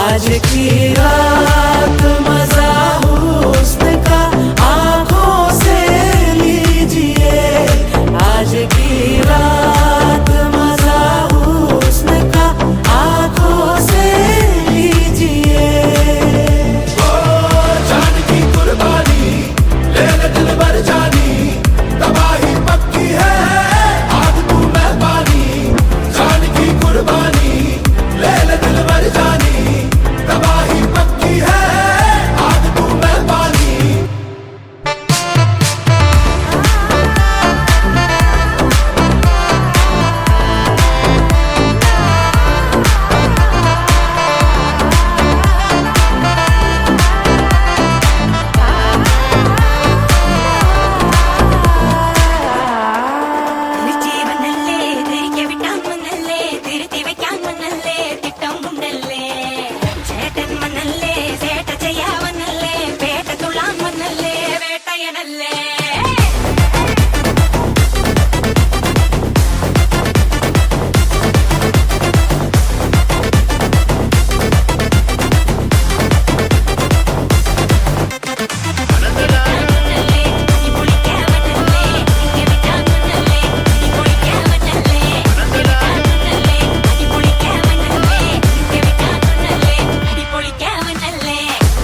आज की रात मजा हुस्न का आंखों से लीजिए आज की रात मजा हुस्न का आंखों से लीजिए जान की कुर्बानी ले ले दिल भर जानी तबाही पक्की है आग तू मैं पानी जान की कुर्बानी ले ले दिल भर जानी तबाही पक्की है आग तू मैं पानी ജീവനല്ലേ തിരികെ വിട്ടാൻ മണ്ണല്ലേ തിരുത്തി വെക്കാൻ മണ്ണല്ലേ തിട്ടം ഉണ്ടല്ലേ ചേട്ടൻ മണ്ണല്ലേ ചേട്ട ചെയ്യാവനല്ലേ വേട്ട തുള്ളാൻ മണ്ണല്ലേ വേട്ടയനല്ലേ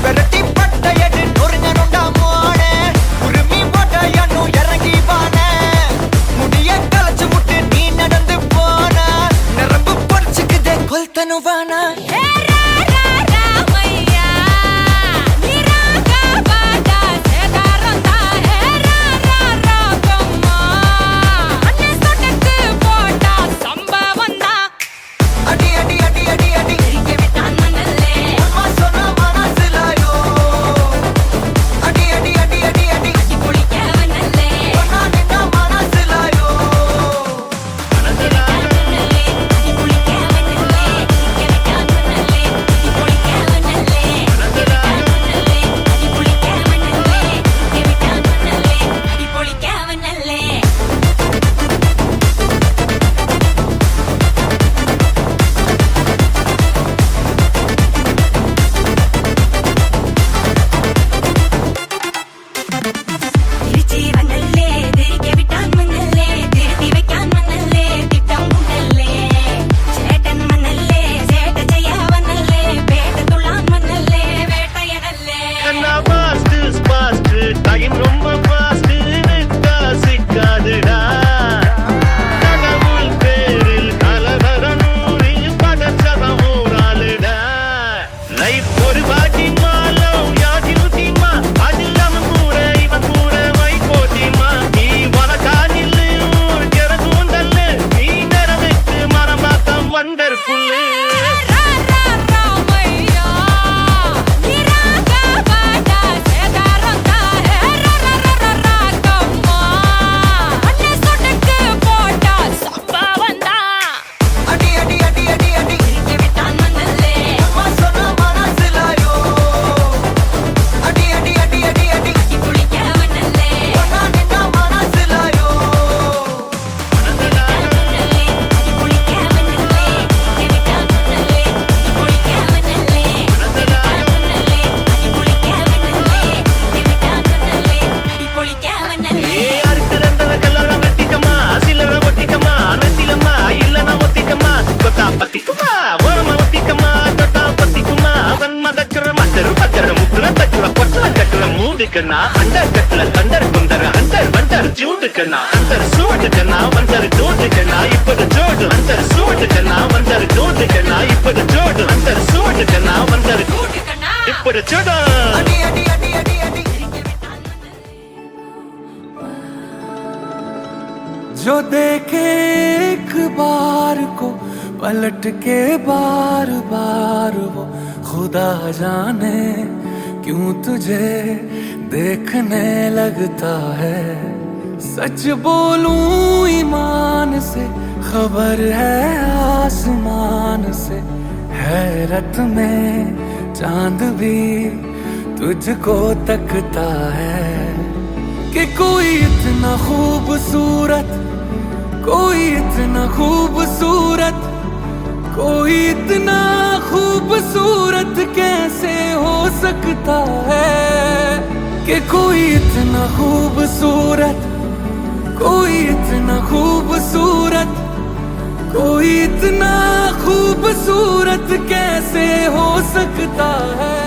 பெரட்டி பட்டையடி நொறுங்கனுண்டா மோனே உருமி போட்டையனு இறங்கி வானே முடிய கலச்சு முட்டு நீ நடந்து போன நரம்பு பொறிச்சுக்குதே கொல்தனுவானா அடி அடி அடி அடி அடி அம்மா சொன்ன மனசுலாயோ அடி அடி அடி அடி அடி சொன்னா நின்ன மனசுலாயோ ജീവനല്ലേ തിരികെ വിട്ടാൻ മണ്ണല്ലേ തിരുത്തി വെക്കാൻ മണ്ണല്ലേ തിട്ടം ഉണ്ടല്ലേ ചേട്ടൻ മണ്ണല്ലേ ചേട്ട ചെയ്യാവനല്ലേ വേട്ട തുള്ളാൻ മണ്ണല്ലേ വേട്ടയനല്ലേ டைம் ரொம்ப ஃபாஸ்ட் நிக்கா சிக்காதுடா கடவுள் பேரில் கலவரனூரி படச்சதம் ஊராளுடா லைஃப் ஒரு பாட்டி மாலம் யாதி ஊத்திமா அதில்லாம கூட இவன் கூட வை போட்டிமா நீ வளக்கானில் ஊர் கெரதூண்டல்ல நீ நிறவிட்டு மரம் பார்த்தம் வண்டர்ஃபுல்லு அடி அடி அடி அடி அடி அம்மா சொன்ன மனசுலாயோ அடி அடி அடி அடி அடி சொன்னா நின்ன மனசுலாயோ அறுக்கிறந்த கல்லற வெட்டிக்கமா சில்லற ஒட்டிக்கமா நெத்திலம்மா இல்லனா ஒத்திக்கமா கொத்தா பத்திக்குமா ஓரமா ஒத்திக்கமா தொட்டா பத்திக்குமா அவன் மதக்கிற மண்டரு பக்கற முத்துற தக்குற பொட்டல கட்டுற மூடுக்கண்ணா அண்டர் கட்டுல தண்டர் குந்தர அண்டர் வண்டர் ஜூடுக்கண்ணா அண்டர் சூடுக்கண்ணா வண்டர் ஜூடுக்கண்ணா இப்போது ஜோடு அண்டர் சூடுக்கண்ணா வண்டர் ஜூடுக்கண்ணா இப்போது ஜோடு அண்டர் சூடுக்கண்ணா வண்டர் இப்போது ஜோடு அடி அடி அடி அடி அடி जो देखे एक बार को पलट के बार बार वो खुदा जाने क्यों तुझे देखने लगता है सच बोलूं ईमान से खबर है आसमान से हैरत में चांद भी तुझको तकता है कि कोई इतना खूबसूरत खूबसूरत, कोई इतना खूबसूरत कैसे हो सकता है कि कोई इतना खूबसूरत, कोई इतना खूबसूरत, कोई इतना खूबसूरत कैसे हो सकता है।